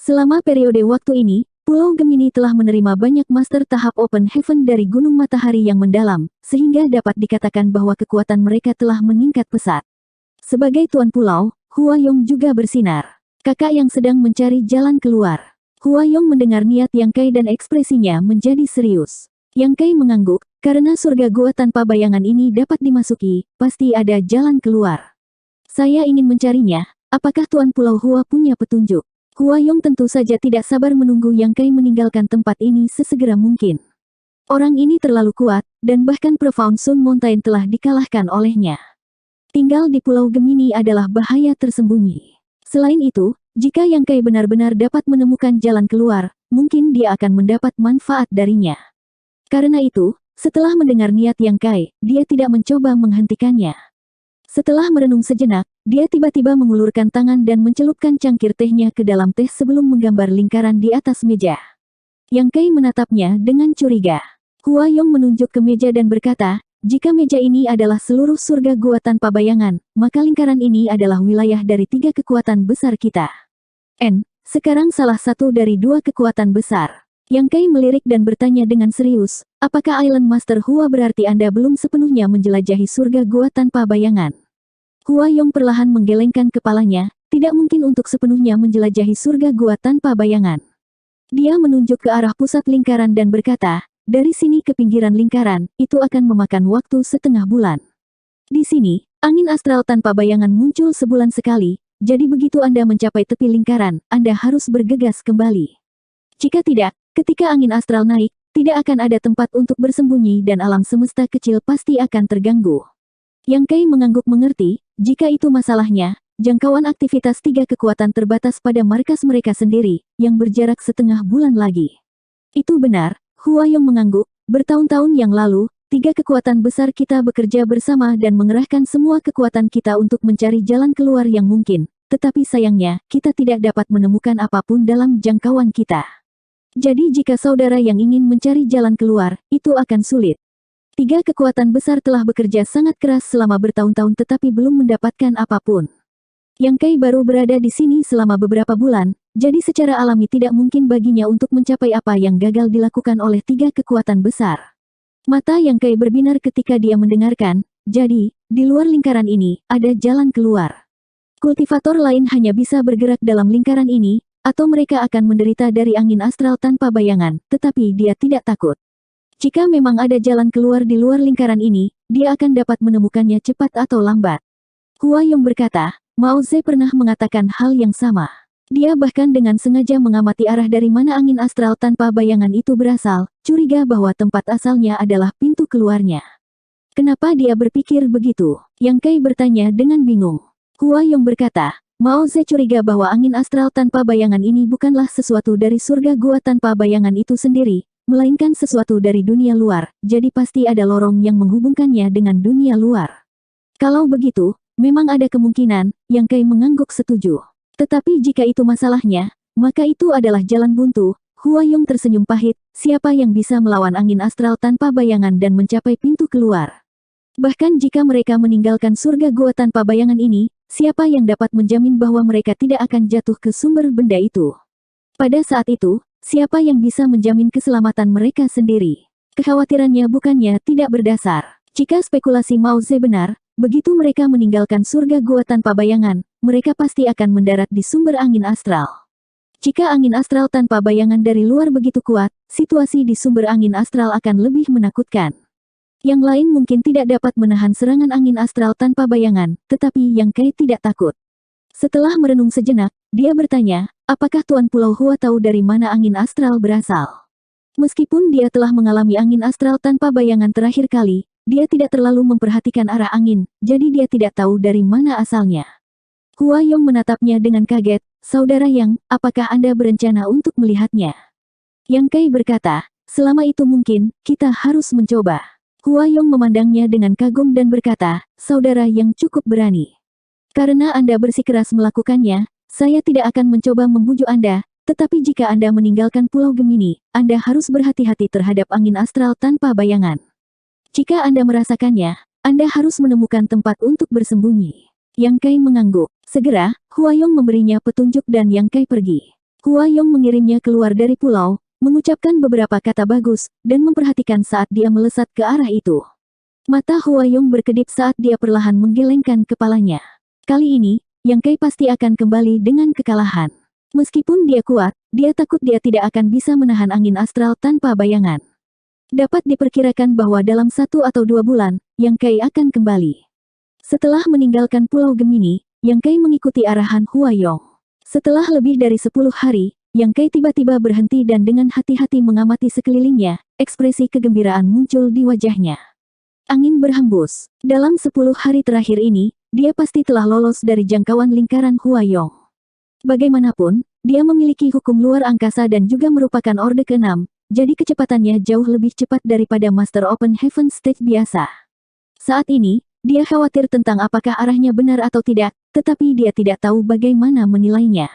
Selama periode waktu ini, Pulau Gemini telah menerima banyak master tahap Open Heaven dari Gunung Matahari yang mendalam, sehingga dapat dikatakan bahwa kekuatan mereka telah meningkat pesat. Sebagai tuan pulau, Hua Yong juga bersinar. Kakak yang sedang mencari jalan keluar. Hua Yong mendengar niat Yang Kai dan ekspresinya menjadi serius. Yang Kai mengangguk, karena surga gua tanpa bayangan ini dapat dimasuki, pasti ada jalan keluar. Saya ingin mencarinya, apakah tuan pulau Hua punya petunjuk? Hua Yong tentu saja tidak sabar menunggu Yang Kai meninggalkan tempat ini sesegera mungkin. Orang ini terlalu kuat, dan bahkan Profound Sun Mountain telah dikalahkan olehnya. Tinggal di Pulau Gemini adalah bahaya tersembunyi. Selain itu, jika Yang Kai benar-benar dapat menemukan jalan keluar, mungkin dia akan mendapat manfaat darinya. Karena itu, setelah mendengar niat Yang Kai, dia tidak mencoba menghentikannya. Setelah merenung sejenak, dia tiba-tiba mengulurkan tangan dan mencelupkan cangkir tehnya ke dalam teh sebelum menggambar lingkaran di atas meja. Yang Kai menatapnya dengan curiga. Hua Yong menunjuk ke meja dan berkata, jika meja ini adalah seluruh surga gua tanpa bayangan, maka lingkaran ini adalah wilayah dari 3 kekuatan besar kita. Sekarang salah satu dari 2 kekuatan besar. Yang Kai melirik dan bertanya dengan serius, apakah Island Master Hua berarti Anda belum sepenuhnya menjelajahi surga gua tanpa bayangan? Hua Yong perlahan menggelengkan kepalanya, tidak mungkin untuk sepenuhnya menjelajahi surga gua tanpa bayangan. Dia menunjuk ke arah pusat lingkaran dan berkata, dari sini ke pinggiran lingkaran, itu akan memakan waktu setengah bulan. Di sini, angin astral tanpa bayangan muncul sebulan sekali, jadi begitu Anda mencapai tepi lingkaran, Anda harus bergegas kembali. Jika tidak, ketika angin astral naik, tidak akan ada tempat untuk bersembunyi dan alam semesta kecil pasti akan terganggu. Yang Kai mengangguk mengerti, jika itu masalahnya, jangkauan aktivitas 3 kekuatan terbatas pada markas mereka sendiri, yang berjarak setengah bulan lagi. Itu benar, Hua Yong mengangguk, bertahun-tahun yang lalu, 3 kekuatan besar kita bekerja bersama dan mengerahkan semua kekuatan kita untuk mencari jalan keluar yang mungkin, tetapi sayangnya, kita tidak dapat menemukan apapun dalam jangkauan kita. Jadi jika saudara yang ingin mencari jalan keluar, itu akan sulit. 3 kekuatan besar telah bekerja sangat keras selama bertahun-tahun tetapi belum mendapatkan apapun. Yang Kai baru berada di sini selama beberapa bulan, jadi secara alami tidak mungkin baginya untuk mencapai apa yang gagal dilakukan oleh 3 kekuatan besar. Mata Yang Kai berbinar ketika dia mendengarkan. Jadi, di luar lingkaran ini, ada jalan keluar. Kultivator lain hanya bisa bergerak dalam lingkaran ini, atau mereka akan menderita dari angin astral tanpa bayangan, tetapi dia tidak takut. Jika memang ada jalan keluar di luar lingkaran ini, dia akan dapat menemukannya cepat atau lambat. Huayong berkata, Mao Ze pernah mengatakan hal yang sama. Dia bahkan dengan sengaja mengamati arah dari mana angin astral tanpa bayangan itu berasal, curiga bahwa tempat asalnya adalah pintu keluarnya. Kenapa dia berpikir begitu? Yang Kai bertanya dengan bingung. Huayong berkata, Mao Ze curiga bahwa angin astral tanpa bayangan ini bukanlah sesuatu dari surga gua tanpa bayangan itu sendiri, melainkan sesuatu dari dunia luar, jadi pasti ada lorong yang menghubungkannya dengan dunia luar. Kalau begitu, memang ada kemungkinan, Yang Kai mengangguk setuju. Tetapi jika itu masalahnya, maka itu adalah jalan buntu. Huayong tersenyum pahit, siapa yang bisa melawan angin astral tanpa bayangan dan mencapai pintu keluar? Bahkan jika mereka meninggalkan surga gua tanpa bayangan ini, siapa yang dapat menjamin bahwa mereka tidak akan jatuh ke sumber benda itu? Pada saat itu, siapa yang bisa menjamin keselamatan mereka sendiri? Kekhawatirannya bukannya tidak berdasar. Jika spekulasi Mao Ze benar, begitu mereka meninggalkan surga gua tanpa bayangan, mereka pasti akan mendarat di sumber angin astral. Jika angin astral tanpa bayangan dari luar begitu kuat, situasi di sumber angin astral akan lebih menakutkan. Yang lain mungkin tidak dapat menahan serangan angin astral tanpa bayangan, tetapi Yang Kai tidak takut. Setelah merenung sejenak, dia bertanya, apakah Tuan Pulau Hua tahu dari mana angin astral berasal? Meskipun dia telah mengalami angin astral tanpa bayangan terakhir kali, dia tidak terlalu memperhatikan arah angin, jadi dia tidak tahu dari mana asalnya. Huayong menatapnya dengan kaget, Saudara Yang, apakah Anda berencana untuk melihatnya? Yang Kai berkata, selama itu mungkin, kita harus mencoba. Huayong memandangnya dengan kagum dan berkata, Saudara Yang cukup berani. Karena Anda bersikeras melakukannya, saya tidak akan mencoba membujuk Anda, tetapi jika Anda meninggalkan Pulau Gemini, Anda harus berhati-hati terhadap angin astral tanpa bayangan. Jika Anda merasakannya, Anda harus menemukan tempat untuk bersembunyi. Yang Kai mengangguk. Segera, Huayong memberinya petunjuk dan Yang Kai pergi. Huayong mengirimnya keluar dari pulau, mengucapkan beberapa kata bagus, dan memperhatikan saat dia melesat ke arah itu. Mata Huayong berkedip saat dia perlahan menggelengkan kepalanya. Kali ini, Yang Kai pasti akan kembali dengan kekalahan. Meskipun dia kuat, dia takut dia tidak akan bisa menahan angin astral tanpa bayangan. Dapat diperkirakan bahwa dalam 1 atau 2 bulan, Yang Kai akan kembali. Setelah meninggalkan Pulau Gemini, Yang Kai mengikuti arahan Huayong. Setelah lebih dari 10 hari, Yang Kai tiba-tiba berhenti dan dengan hati-hati mengamati sekelilingnya, ekspresi kegembiraan muncul di wajahnya. Angin berhembus. Dalam 10 hari terakhir ini, dia pasti telah lolos dari jangkauan lingkaran Huayong. Bagaimanapun, dia memiliki hukum luar angkasa dan juga merupakan Orde ke-6, jadi kecepatannya jauh lebih cepat daripada Master Open Heaven Stage biasa. Saat ini, dia khawatir tentang apakah arahnya benar atau tidak, tetapi dia tidak tahu bagaimana menilainya.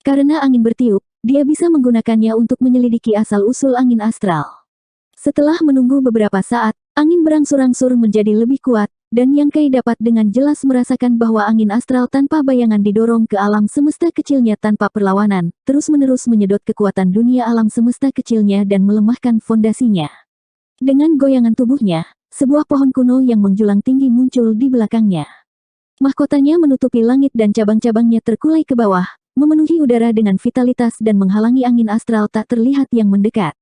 Karena angin bertiup, dia bisa menggunakannya untuk menyelidiki asal-usul angin astral. Setelah menunggu beberapa saat, angin berangsur-angsur menjadi lebih kuat, dan Yang Kai dapat dengan jelas merasakan bahwa angin astral tanpa bayangan didorong ke alam semesta kecilnya tanpa perlawanan, terus-menerus menyedot kekuatan dunia alam semesta kecilnya dan melemahkan fondasinya. Dengan goyangan tubuhnya, sebuah pohon kuno yang menjulang tinggi muncul di belakangnya. Mahkotanya menutupi langit dan cabang-cabangnya terkulai ke bawah, memenuhi udara dengan vitalitas dan menghalangi angin astral tak terlihat yang mendekat.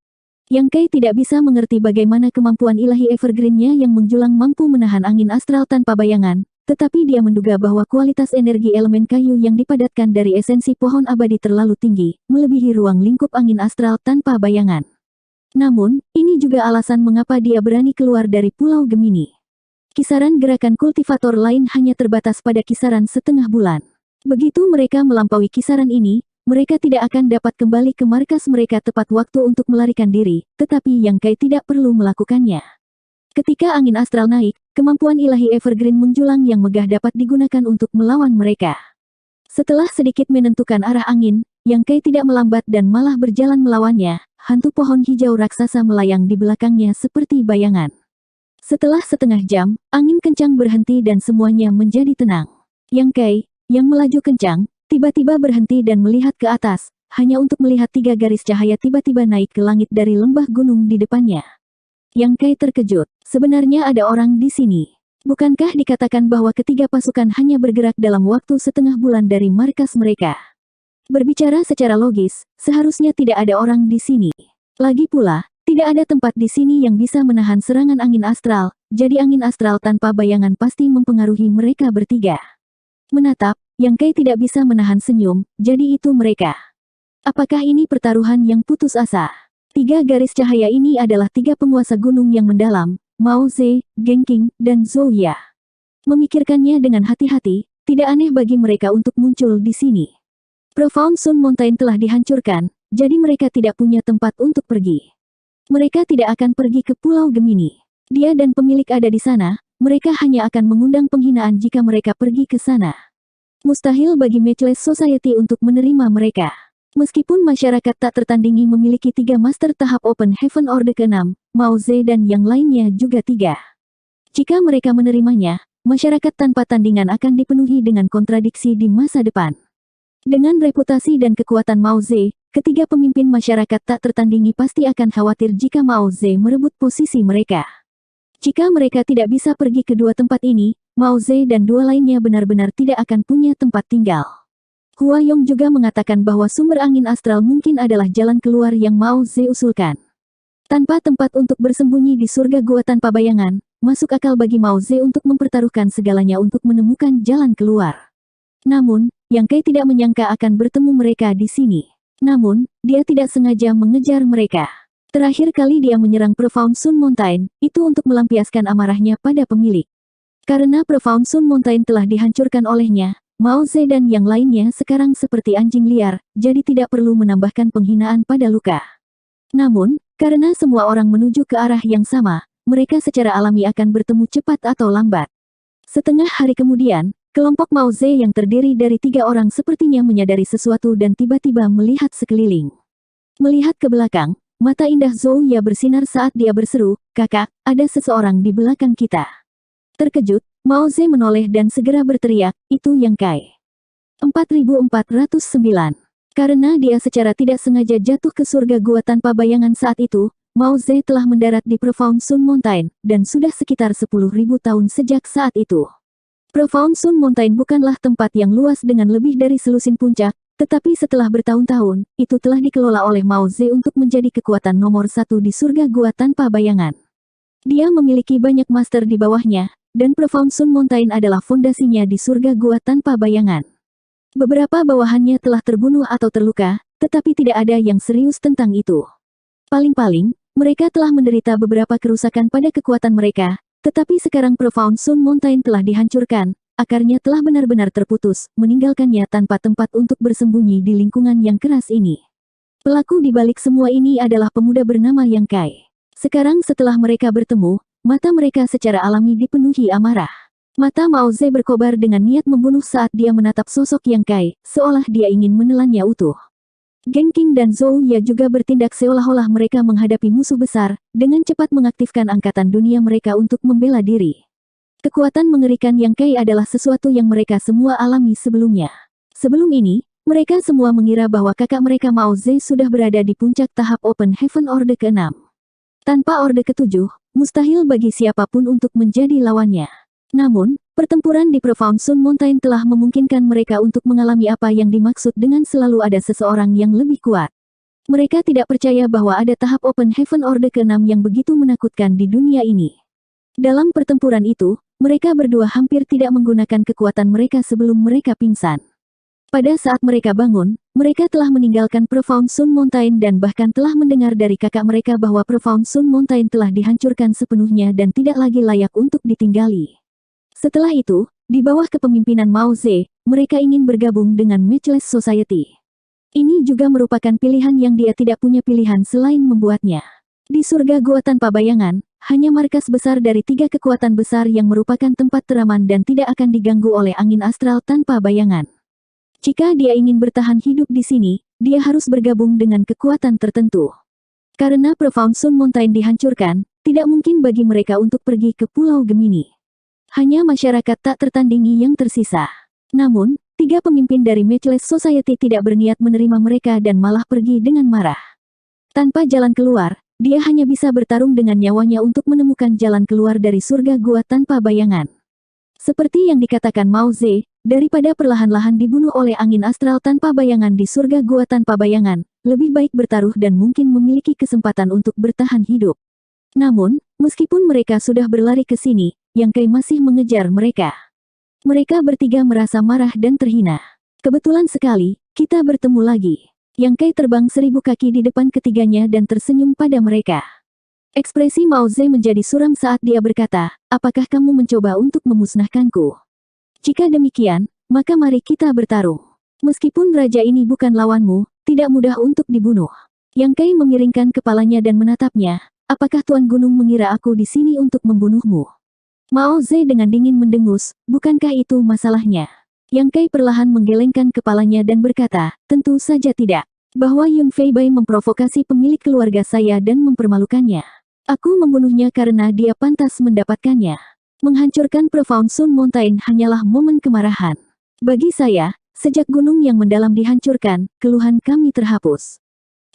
Yang Kai tidak bisa mengerti bagaimana kemampuan ilahi evergreen-nya yang menjulang mampu menahan angin astral tanpa bayangan, tetapi dia menduga bahwa kualitas energi elemen kayu yang dipadatkan dari esensi pohon abadi terlalu tinggi, melebihi ruang lingkup angin astral tanpa bayangan. Namun, ini juga alasan mengapa dia berani keluar dari Pulau Gemini. Kisaran gerakan kultivator lain hanya terbatas pada kisaran setengah bulan. Begitu mereka melampaui kisaran ini, mereka tidak akan dapat kembali ke markas mereka tepat waktu untuk melarikan diri, tetapi Yang Kai tidak perlu melakukannya. Ketika angin astral naik, kemampuan ilahi evergreen menjulang yang megah dapat digunakan untuk melawan mereka. Setelah sedikit menentukan arah angin, Yang Kai tidak melambat dan malah berjalan melawannya, hantu pohon hijau raksasa melayang di belakangnya seperti bayangan. Setelah setengah jam, angin kencang berhenti dan semuanya menjadi tenang. Yang Kai, yang melaju kencang, tiba-tiba berhenti dan melihat ke atas, hanya untuk melihat 3 garis cahaya tiba-tiba naik ke langit dari lembah gunung di depannya. Yang Kai terkejut. Sebenarnya ada orang di sini. Bukankah dikatakan bahwa ketiga pasukan hanya bergerak dalam waktu setengah bulan dari markas mereka? Berbicara secara logis, seharusnya tidak ada orang di sini. Lagi pula, tidak ada tempat di sini yang bisa menahan serangan angin astral, jadi angin astral tanpa bayangan pasti mempengaruhi mereka bertiga. Menatap, Yang Kai tidak bisa menahan senyum, jadi itu mereka. Apakah ini pertaruhan yang putus asa? 3 garis cahaya ini adalah 3 penguasa gunung yang mendalam, Mao Ze, Genqing, dan Zhou Ya. Memikirkannya dengan hati-hati, tidak aneh bagi mereka untuk muncul di sini. Profound Sun Mountain telah dihancurkan, jadi mereka tidak punya tempat untuk pergi. Mereka tidak akan pergi ke Pulau Gemini. Dia dan pemilik ada di sana, mereka hanya akan mengundang penghinaan jika mereka pergi ke sana. Mustahil bagi Matchless Society untuk menerima mereka. Meskipun masyarakat tak tertandingi memiliki 3 master tahap Open Heaven Order ke-6, Mao Ze dan yang lainnya juga 3. Jika mereka menerimanya, masyarakat tanpa tandingan akan dipenuhi dengan kontradiksi di masa depan. Dengan reputasi dan kekuatan Mao Ze, ketiga pemimpin masyarakat tak tertandingi pasti akan khawatir jika Mao Ze merebut posisi mereka. Jika mereka tidak bisa pergi ke 2 tempat ini, Mao Ze dan 2 lainnya benar-benar tidak akan punya tempat tinggal. Hua Yong juga mengatakan bahwa sumber angin astral mungkin adalah jalan keluar yang Mao Ze usulkan. Tanpa tempat untuk bersembunyi di surga gua tanpa bayangan, masuk akal bagi Mao Ze untuk mempertaruhkan segalanya untuk menemukan jalan keluar. Namun, Yang Kai tidak menyangka akan bertemu mereka di sini. Namun, dia tidak sengaja mengejar mereka. Terakhir kali dia menyerang Profound Sun Mountain, itu untuk melampiaskan amarahnya pada pemilik. Karena Profound Sun Mountain telah dihancurkan olehnya, Mao Ze dan yang lainnya sekarang seperti anjing liar, jadi tidak perlu menambahkan penghinaan pada luka. Namun, karena semua orang menuju ke arah yang sama, mereka secara alami akan bertemu cepat atau lambat. Setengah hari kemudian, kelompok Mao Ze yang terdiri dari 3 orang sepertinya menyadari sesuatu dan tiba-tiba melihat sekeliling. Melihat ke belakang, mata indah Zhou Ya bersinar saat dia berseru, "Kakak, ada seseorang di belakang kita." Terkejut, Mao Ze menoleh dan segera berteriak, "Itu Yang Kai." 4409. Karena dia secara tidak sengaja jatuh ke surga gua tanpa bayangan saat itu, Mao Ze telah mendarat di Profound Sun Mountain, dan sudah sekitar 10.000 tahun sejak saat itu. Profound Sun Mountain bukanlah tempat yang luas dengan lebih dari selusin puncak, tetapi setelah bertahun-tahun, itu telah dikelola oleh Mao Ze untuk menjadi kekuatan nomor 1 di surga gua tanpa bayangan. Dia memiliki banyak master di bawahnya, dan Profound Sun Mountain adalah fondasinya di surga gua tanpa bayangan. Beberapa bawahannya telah terbunuh atau terluka, tetapi tidak ada yang serius tentang itu. Paling-paling, mereka telah menderita beberapa kerusakan pada kekuatan mereka, tetapi sekarang Profound Sun Mountain telah dihancurkan, akarnya telah benar-benar terputus, meninggalkannya tanpa tempat untuk bersembunyi di lingkungan yang keras ini. Pelaku di balik semua ini adalah pemuda bernama Yang Kai. Sekarang setelah mereka bertemu, mata mereka secara alami dipenuhi amarah. Mata Mao Ze berkobar dengan niat membunuh saat dia menatap sosok Yang Kai, seolah dia ingin menelannya utuh. Genqing dan Zhou Ya juga bertindak seolah-olah mereka menghadapi musuh besar, dengan cepat mengaktifkan angkatan dunia mereka untuk membela diri. Kekuatan mengerikan Yang Kai adalah sesuatu yang mereka semua alami sebelumnya. Sebelum ini, mereka semua mengira bahwa kakak mereka Mao Ze sudah berada di puncak tahap Open Heaven Order ke-6. Tanpa Orde ke-7, mustahil bagi siapapun untuk menjadi lawannya. Namun, pertempuran di Profound Sun Mountain telah memungkinkan mereka untuk mengalami apa yang dimaksud dengan selalu ada seseorang yang lebih kuat. Mereka tidak percaya bahwa ada tahap Open Heaven Order ke-6 yang begitu menakutkan di dunia ini. Dalam pertempuran itu, mereka berdua hampir tidak menggunakan kekuatan mereka sebelum mereka pingsan. Pada saat mereka bangun, mereka telah meninggalkan Profound Sun Mountain dan bahkan telah mendengar dari kakak mereka bahwa Profound Sun Mountain telah dihancurkan sepenuhnya dan tidak lagi layak untuk ditinggali. Setelah itu, di bawah kepemimpinan Mao Ze, mereka ingin bergabung dengan Matchless Society. Ini juga merupakan pilihan yang dia tidak punya pilihan selain membuatnya. Di surga gua tanpa bayangan, hanya markas besar dari 3 kekuatan besar yang merupakan tempat teraman dan tidak akan diganggu oleh angin astral tanpa bayangan. Jika dia ingin bertahan hidup di sini, dia harus bergabung dengan kekuatan tertentu. Karena Profound Sun Mountain dihancurkan, tidak mungkin bagi mereka untuk pergi ke Pulau Gemini. Hanya masyarakat tak tertandingi yang tersisa. Namun, 3 pemimpin dari Matchless Society tidak berniat menerima mereka dan malah pergi dengan marah. Tanpa jalan keluar, dia hanya bisa bertarung dengan nyawanya untuk menemukan jalan keluar dari surga gua tanpa bayangan. Seperti yang dikatakan Mao Ze, daripada perlahan-lahan dibunuh oleh angin astral tanpa bayangan di surga gua tanpa bayangan, lebih baik bertaruh dan mungkin memiliki kesempatan untuk bertahan hidup. Namun, meskipun mereka sudah berlari ke sini, Yang Kai masih mengejar mereka. Mereka bertiga merasa marah dan terhina. Kebetulan sekali, kita bertemu lagi. Yang Kai terbang 1000 kaki di depan ketiganya dan tersenyum pada mereka. Ekspresi Mao Ze menjadi suram saat dia berkata, apakah kamu mencoba untuk memusnahkanku? Jika demikian, maka mari kita bertarung. Meskipun raja ini bukan lawanmu, tidak mudah untuk dibunuh. Yang Kai memiringkan kepalanya dan menatapnya, apakah Tuan Gunung mengira aku di sini untuk membunuhmu? Mao Ze dengan dingin mendengus, bukankah itu masalahnya? Yang Kai perlahan menggelengkan kepalanya dan berkata, tentu saja tidak. Bahwa Yun Fei Bai memprovokasi pemilik keluarga saya dan mempermalukannya. Aku membunuhnya karena dia pantas mendapatkannya. Menghancurkan Profound Sun Mountain hanyalah momen kemarahan. Bagi saya, sejak gunung yang mendalam dihancurkan, keluhan kami terhapus.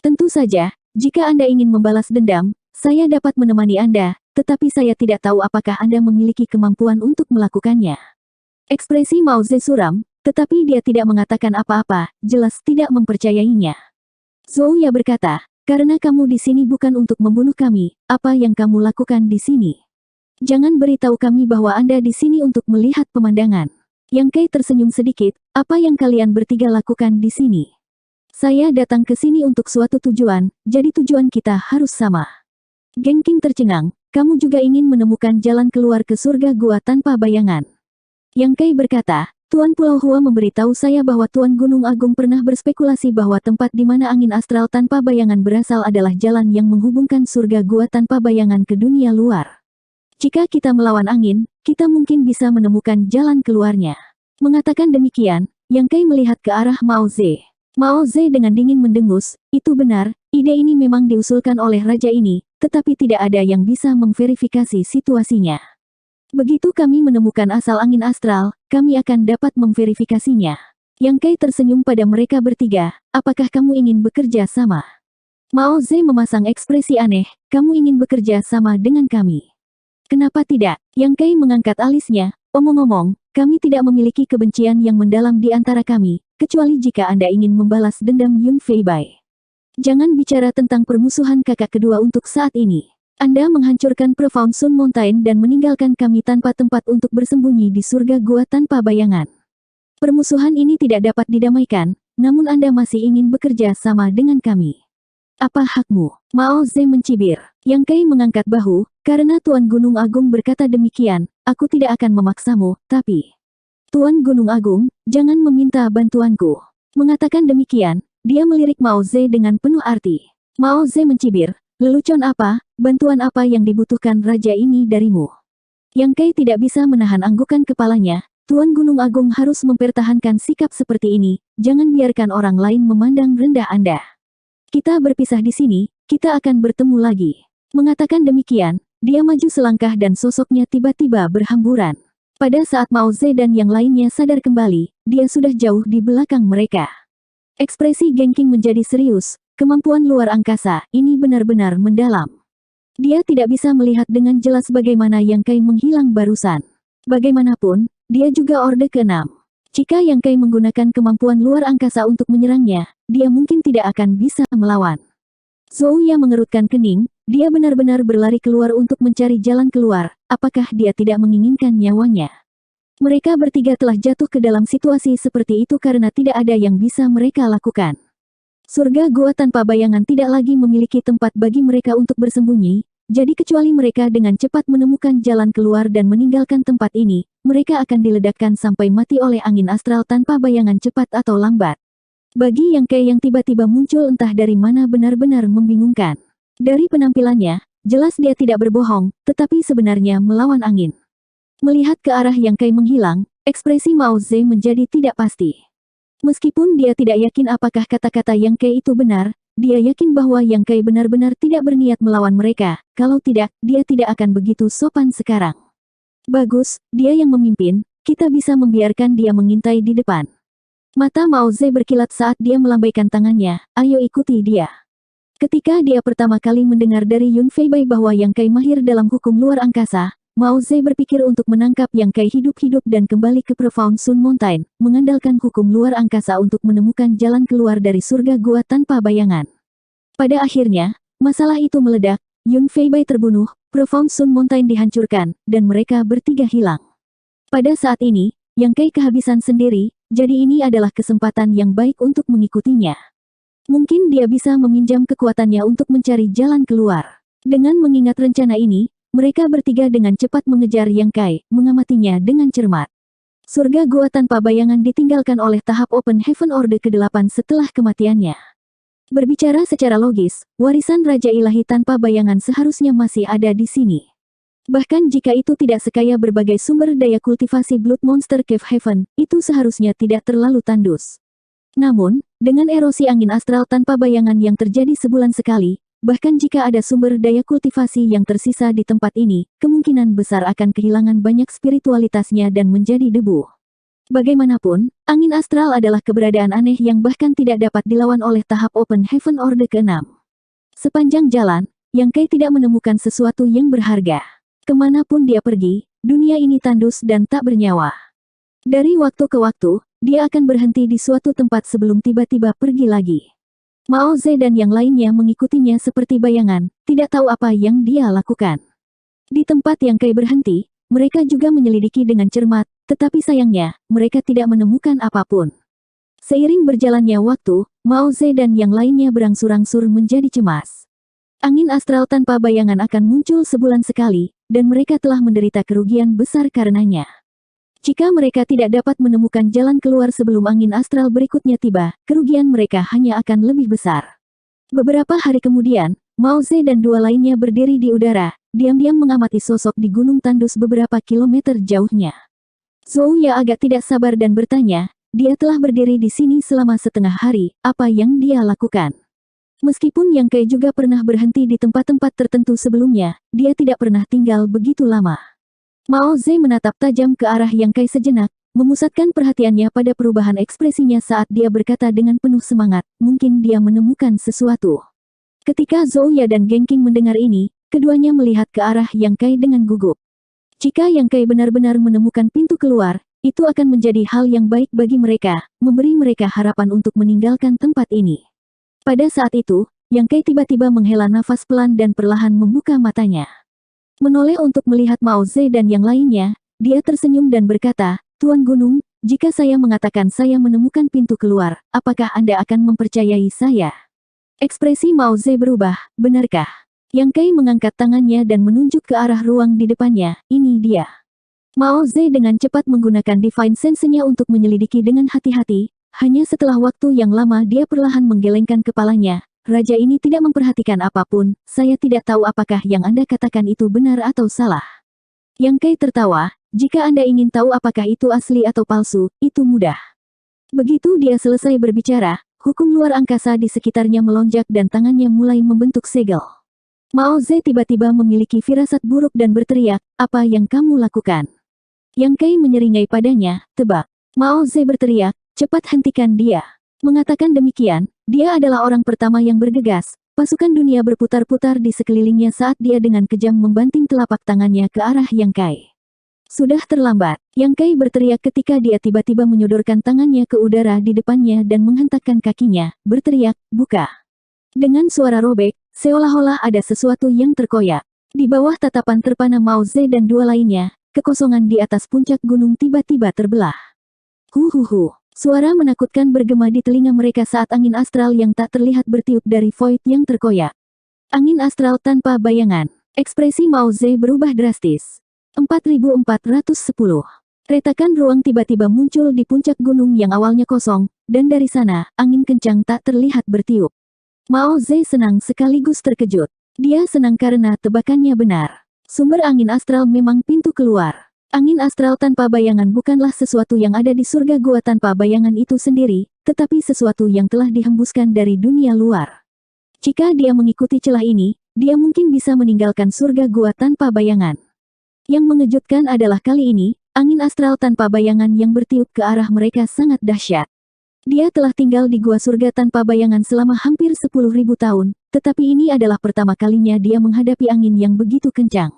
Tentu saja, jika Anda ingin membalas dendam, saya dapat menemani Anda, tetapi saya tidak tahu apakah Anda memiliki kemampuan untuk melakukannya. Ekspresi Mao Ze suram, tetapi dia tidak mengatakan apa-apa, jelas tidak mempercayainya. Zhou Ya berkata, karena kamu di sini bukan untuk membunuh kami, apa yang kamu lakukan di sini? Jangan beritahu kami bahwa Anda di sini untuk melihat pemandangan. Yang Kai tersenyum sedikit, apa yang kalian bertiga lakukan di sini? Saya datang ke sini untuk suatu tujuan, jadi tujuan kita harus sama. Genking tercengang, kamu juga ingin menemukan jalan keluar ke surga gua tanpa bayangan. Yang Kai berkata, Tuan Pulau Hua memberitahu saya bahwa Tuan Gunung Agung pernah berspekulasi bahwa tempat di mana angin astral tanpa bayangan berasal adalah jalan yang menghubungkan surga gua tanpa bayangan ke dunia luar. Jika kita melawan angin, kita mungkin bisa menemukan jalan keluarnya. Mengatakan demikian, Yang Kai melihat ke arah Mao Ze. Mao Ze dengan dingin mendengus, itu benar, ide ini memang diusulkan oleh raja ini, tetapi tidak ada yang bisa memverifikasi situasinya. Begitu kami menemukan asal angin astral, kami akan dapat memverifikasinya. Yang Kai tersenyum pada mereka bertiga, apakah kamu ingin bekerja sama? Mao Ze memasang ekspresi aneh, kamu ingin bekerja sama dengan kami. Kenapa tidak? Yang Kai mengangkat alisnya, omong-omong, kami tidak memiliki kebencian yang mendalam di antara kami, kecuali jika Anda ingin membalas dendam Yun Fei Bai. Jangan bicara tentang permusuhan kakak kedua untuk saat ini. Anda menghancurkan Profound Sun Mountain dan meninggalkan kami tanpa tempat untuk bersembunyi di surga gua tanpa bayangan. Permusuhan ini tidak dapat didamaikan, namun Anda masih ingin bekerja sama dengan kami. Apa hakmu? Mao Ze mencibir. Yang Kai mengangkat bahu, karena Tuan Gunung Agung berkata demikian, aku tidak akan memaksamu, tapi... Tuan Gunung Agung, jangan meminta bantuanku. Mengatakan demikian, dia melirik Mao Ze dengan penuh arti. Mao Ze mencibir, lelucon apa, bantuan apa yang dibutuhkan raja ini darimu? Yang Kai tidak bisa menahan anggukan kepalanya, Tuan Gunung Agung harus mempertahankan sikap seperti ini, jangan biarkan orang lain memandang rendah Anda. Kita berpisah di sini, kita akan bertemu lagi. Mengatakan demikian, dia maju selangkah dan sosoknya tiba-tiba berhamburan. Pada saat Mao Ze dan yang lainnya sadar kembali, dia sudah jauh di belakang mereka. Ekspresi Genking menjadi serius. Kemampuan luar angkasa, ini benar-benar mendalam. Dia tidak bisa melihat dengan jelas bagaimana Yang Kai menghilang barusan. Bagaimanapun, dia juga Orde ke-6. Jika Yang Kai menggunakan kemampuan luar angkasa untuk menyerangnya, dia mungkin tidak akan bisa melawan. Zhou Ya mengerutkan kening, dia benar-benar berlari keluar untuk mencari jalan keluar, apakah dia tidak menginginkan nyawanya? Mereka bertiga telah jatuh ke dalam situasi seperti itu karena tidak ada yang bisa mereka lakukan. Surga gua tanpa bayangan tidak lagi memiliki tempat bagi mereka untuk bersembunyi, jadi kecuali mereka dengan cepat menemukan jalan keluar dan meninggalkan tempat ini, mereka akan diledakkan sampai mati oleh angin astral tanpa bayangan cepat atau lambat. Bagi Yang Kai yang tiba-tiba muncul entah dari mana benar-benar membingungkan. Dari penampilannya, jelas dia tidak berbohong, tetapi sebenarnya melawan angin. Melihat ke arah Yang Kai menghilang, ekspresi Mao Ze menjadi tidak pasti. Meskipun dia tidak yakin apakah kata-kata Yang Kai itu benar, dia yakin bahwa Yang Kai benar-benar tidak berniat melawan mereka, kalau tidak, dia tidak akan begitu sopan sekarang. Bagus, dia yang memimpin, kita bisa membiarkan dia mengintai di depan. Mata Mao Ze berkilat saat dia melambaikan tangannya, ayo ikuti dia. Ketika dia pertama kali mendengar dari Yun Feibai bahwa Yang Kai mahir dalam hukum luar angkasa, Mao Ze berpikir untuk menangkap Yang Kai hidup-hidup dan kembali ke Profound Sun Mountain, mengandalkan hukum luar angkasa untuk menemukan jalan keluar dari surga gua tanpa bayangan. Pada akhirnya, masalah itu meledak, Yun Feibai terbunuh, Profound Sun Mountain dihancurkan, dan mereka bertiga hilang. Pada saat ini, Yang Kai kehabisan sendiri, jadi ini adalah kesempatan yang baik untuk mengikutinya. Mungkin dia bisa meminjam kekuatannya untuk mencari jalan keluar. Dengan mengingat rencana ini, mereka bertiga dengan cepat mengejar Yang Kai, mengamatinya dengan cermat. Surga gua tanpa bayangan ditinggalkan oleh tahap Open Heaven Orde ke-8 setelah kematiannya. Berbicara secara logis, warisan Raja Ilahi tanpa bayangan seharusnya masih ada di sini. Bahkan jika itu tidak sekaya berbagai sumber daya kultivasi Blood Monster Cave Heaven, itu seharusnya tidak terlalu tandus. Namun, dengan erosi angin astral tanpa bayangan yang terjadi sebulan sekali, bahkan jika ada sumber daya kultivasi yang tersisa di tempat ini, kemungkinan besar akan kehilangan banyak spiritualitasnya dan menjadi debu. Bagaimanapun, angin astral adalah keberadaan aneh yang bahkan tidak dapat dilawan oleh tahap Open Heaven Orde ke-6. Sepanjang jalan, Yang Kai tidak menemukan sesuatu yang berharga. Kemanapun dia pergi, dunia ini tandus dan tak bernyawa. Dari waktu ke waktu, dia akan berhenti di suatu tempat sebelum tiba-tiba pergi lagi. Mao Ze dan yang lainnya mengikutinya seperti bayangan, tidak tahu apa yang dia lakukan. Di tempat Yang Kai berhenti, mereka juga menyelidiki dengan cermat, tetapi sayangnya, mereka tidak menemukan apapun. Seiring berjalannya waktu, Mao Ze dan yang lainnya berangsur-angsur menjadi cemas. Angin astral tanpa bayangan akan muncul sebulan sekali, dan mereka telah menderita kerugian besar karenanya. Jika mereka tidak dapat menemukan jalan keluar sebelum angin astral berikutnya tiba, kerugian mereka hanya akan lebih besar. Beberapa hari kemudian, Mao Ze dan dua lainnya berdiri di udara, diam-diam mengamati sosok di gunung tandus beberapa kilometer jauhnya. Zhou Ya agak tidak sabar dan bertanya, dia telah berdiri di sini selama setengah hari, apa yang dia lakukan? Meskipun Yang Kai juga pernah berhenti di tempat-tempat tertentu sebelumnya, dia tidak pernah tinggal begitu lama. Mao Ze menatap tajam ke arah Yang Kai sejenak, memusatkan perhatiannya pada perubahan ekspresinya saat dia berkata dengan penuh semangat, mungkin dia menemukan sesuatu. Ketika Zhou Ya dan Geng Qing mendengar ini, keduanya melihat ke arah Yang Kai dengan gugup. Jika Yang Kai benar-benar menemukan pintu keluar, itu akan menjadi hal yang baik bagi mereka, memberi mereka harapan untuk meninggalkan tempat ini. Pada saat itu, Yang Kai tiba-tiba menghela nafas pelan dan perlahan membuka matanya. Menoleh untuk melihat Mao Ze dan yang lainnya, dia tersenyum dan berkata, Tuan Gunung, jika saya mengatakan saya menemukan pintu keluar, apakah Anda akan mempercayai saya? Ekspresi Mao Ze berubah, benarkah? Yang Kai mengangkat tangannya dan menunjuk ke arah ruang di depannya, ini dia. Mao Ze dengan cepat menggunakan Divine Sense-nya untuk menyelidiki dengan hati-hati, hanya setelah waktu yang lama dia perlahan menggelengkan kepalanya. Raja ini tidak memperhatikan apapun, saya tidak tahu apakah yang Anda katakan itu benar atau salah. Yang Kai tertawa, jika Anda ingin tahu apakah itu asli atau palsu, itu mudah. Begitu dia selesai berbicara, hukum luar angkasa di sekitarnya melonjak dan tangannya mulai membentuk segel. Mao Ze tiba-tiba memiliki firasat buruk dan berteriak, apa yang kamu lakukan? Yang Kai menyeringai padanya, tebak. Mao Ze berteriak, cepat hentikan dia. Mengatakan demikian, dia adalah orang pertama yang bergegas. Pasukan dunia berputar-putar di sekelilingnya saat dia dengan kejam membanting telapak tangannya ke arah Yang Kai. Sudah terlambat, Yang Kai berteriak ketika dia tiba-tiba menyodorkan tangannya ke udara di depannya dan menghentakkan kakinya, berteriak, buka. Dengan suara robek, seolah-olah ada sesuatu yang terkoyak. Di bawah tatapan terpana Mao Ze dan dua lainnya, kekosongan di atas puncak gunung tiba-tiba terbelah. Huhuhu. Suara menakutkan bergema di telinga mereka saat angin astral yang tak terlihat bertiup dari void yang terkoyak. Angin astral tanpa bayangan. Ekspresi Mao Ze berubah drastis. 4410. Retakan ruang tiba-tiba muncul di puncak gunung yang awalnya kosong, dan dari sana, angin kencang tak terlihat bertiup. Mao Ze senang sekaligus terkejut. Dia senang karena tebakannya benar. Sumber angin astral memang pintu keluar. Angin astral tanpa bayangan bukanlah sesuatu yang ada di surga gua tanpa bayangan itu sendiri, tetapi sesuatu yang telah dihembuskan dari dunia luar. Jika dia mengikuti celah ini, dia mungkin bisa meninggalkan surga gua tanpa bayangan. Yang mengejutkan adalah kali ini, angin astral tanpa bayangan yang bertiup ke arah mereka sangat dahsyat. Dia telah tinggal di gua surga tanpa bayangan selama hampir 10.000 tahun, tetapi ini adalah pertama kalinya dia menghadapi angin yang begitu kencang.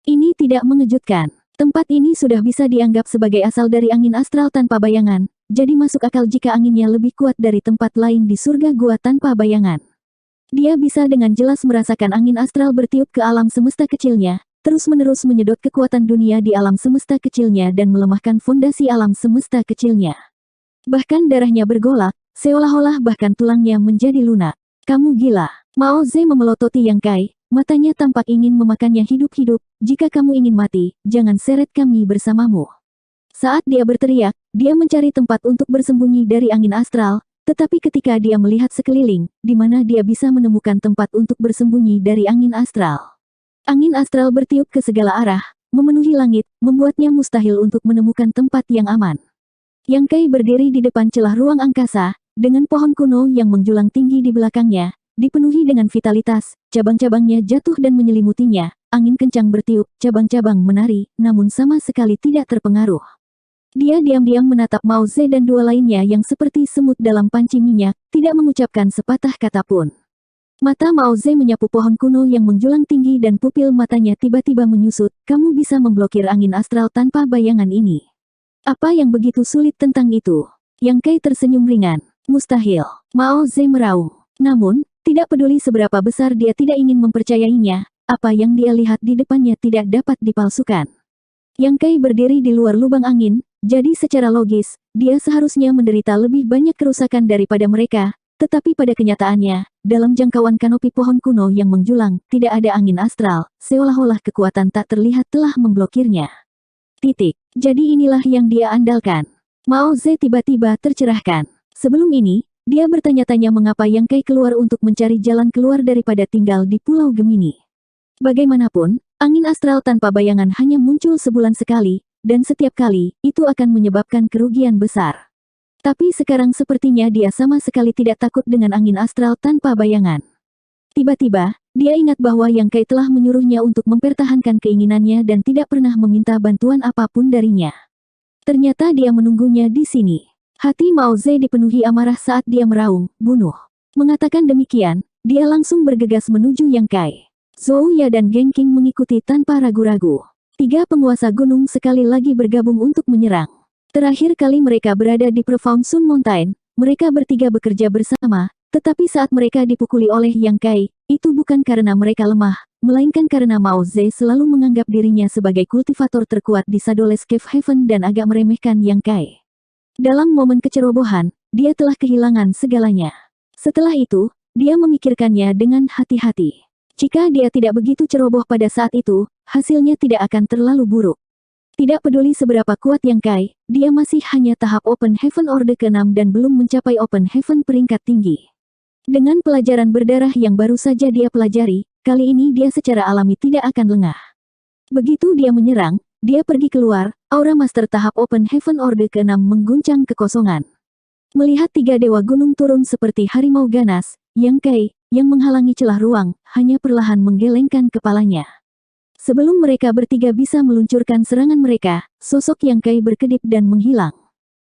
Ini tidak mengejutkan. Tempat ini sudah bisa dianggap sebagai asal dari angin astral tanpa bayangan, jadi masuk akal jika anginnya lebih kuat dari tempat lain di surga gua tanpa bayangan. Dia bisa dengan jelas merasakan angin astral bertiup ke alam semesta kecilnya, terus-menerus menyedot kekuatan dunia di alam semesta kecilnya dan melemahkan fondasi alam semesta kecilnya. Bahkan darahnya bergolak, seolah-olah bahkan tulangnya menjadi lunak. Kamu gila. Mao Ze memelototi Yang Kai, matanya tampak ingin memakannya hidup-hidup. Jika kamu ingin mati, jangan seret kami bersamamu. Saat dia berteriak, dia mencari tempat untuk bersembunyi dari angin astral, tetapi ketika dia melihat sekeliling, di mana dia bisa menemukan tempat untuk bersembunyi dari angin astral. Angin astral bertiup ke segala arah, memenuhi langit, membuatnya mustahil untuk menemukan tempat yang aman. Yang Kai berdiri di depan celah ruang angkasa, dengan pohon kuno yang menjulang tinggi di belakangnya, dipenuhi dengan vitalitas, cabang-cabangnya jatuh dan menyelimutinya, angin kencang bertiup, cabang-cabang menari, namun sama sekali tidak terpengaruh. Dia diam-diam menatap Mao Ze dan dua lainnya yang seperti semut dalam panci minyak, tidak mengucapkan sepatah kata pun. Mata Mao Ze menyapu pohon kuno yang menjulang tinggi dan pupil matanya tiba-tiba menyusut, kamu bisa memblokir angin astral tanpa bayangan ini. Apa yang begitu sulit tentang itu? Yang Kai tersenyum ringan. Mustahil. Mao Ze meraung. Namun, tidak peduli seberapa besar dia tidak ingin mempercayainya, apa yang dia lihat di depannya tidak dapat dipalsukan. Yang Kai berdiri di luar lubang angin, jadi secara logis, dia seharusnya menderita lebih banyak kerusakan daripada mereka, tetapi pada kenyataannya, dalam jangkauan kanopi pohon kuno yang menjulang, tidak ada angin astral, seolah-olah kekuatan tak terlihat telah memblokirnya. Titik. Jadi inilah yang dia andalkan. Mao Ze tiba-tiba tercerahkan. Sebelum ini, dia bertanya-tanya mengapa Yang Kai keluar untuk mencari jalan keluar daripada tinggal di Pulau Gemini. Bagaimanapun, angin astral tanpa bayangan hanya muncul sebulan sekali, dan setiap kali, itu akan menyebabkan kerugian besar. Tapi sekarang sepertinya dia sama sekali tidak takut dengan angin astral tanpa bayangan. Tiba-tiba, dia ingat bahwa Yang Kai telah menyuruhnya untuk mempertahankan keinginannya dan tidak pernah meminta bantuan apapun darinya. Ternyata dia menunggunya di sini. Hati Mao Ze dipenuhi amarah saat dia meraung, bunuh. Mengatakan demikian, dia langsung bergegas menuju Yang Kai. Zhou Ya dan Geng Qing mengikuti tanpa ragu-ragu. Tiga penguasa gunung sekali lagi bergabung untuk menyerang. Terakhir kali mereka berada di Profound Sun Mountain, mereka bertiga bekerja bersama, tetapi saat mereka dipukuli oleh Yang Kai, itu bukan karena mereka lemah, melainkan karena Mao Ze selalu menganggap dirinya sebagai kultivator terkuat di Shadowless Cave Heaven dan agak meremehkan Yang Kai. Dalam momen kecerobohan, dia telah kehilangan segalanya. Setelah itu, dia memikirkannya dengan hati-hati. Jika dia tidak begitu ceroboh pada saat itu, hasilnya tidak akan terlalu buruk. Tidak peduli seberapa kuat Yang Kai, dia masih hanya tahap Open Heaven Orde ke-6 dan belum mencapai Open Heaven peringkat tinggi. Dengan pelajaran berdarah yang baru saja dia pelajari, kali ini dia secara alami tidak akan lengah. Begitu dia menyerang, dia pergi keluar, aura master tahap Open Heaven Orde ke-6 mengguncang kekosongan. Melihat tiga dewa gunung turun seperti harimau ganas, Yang Kai, yang menghalangi celah ruang, hanya perlahan menggelengkan kepalanya. Sebelum mereka bertiga bisa meluncurkan serangan mereka, sosok Yang Kai berkedip dan menghilang.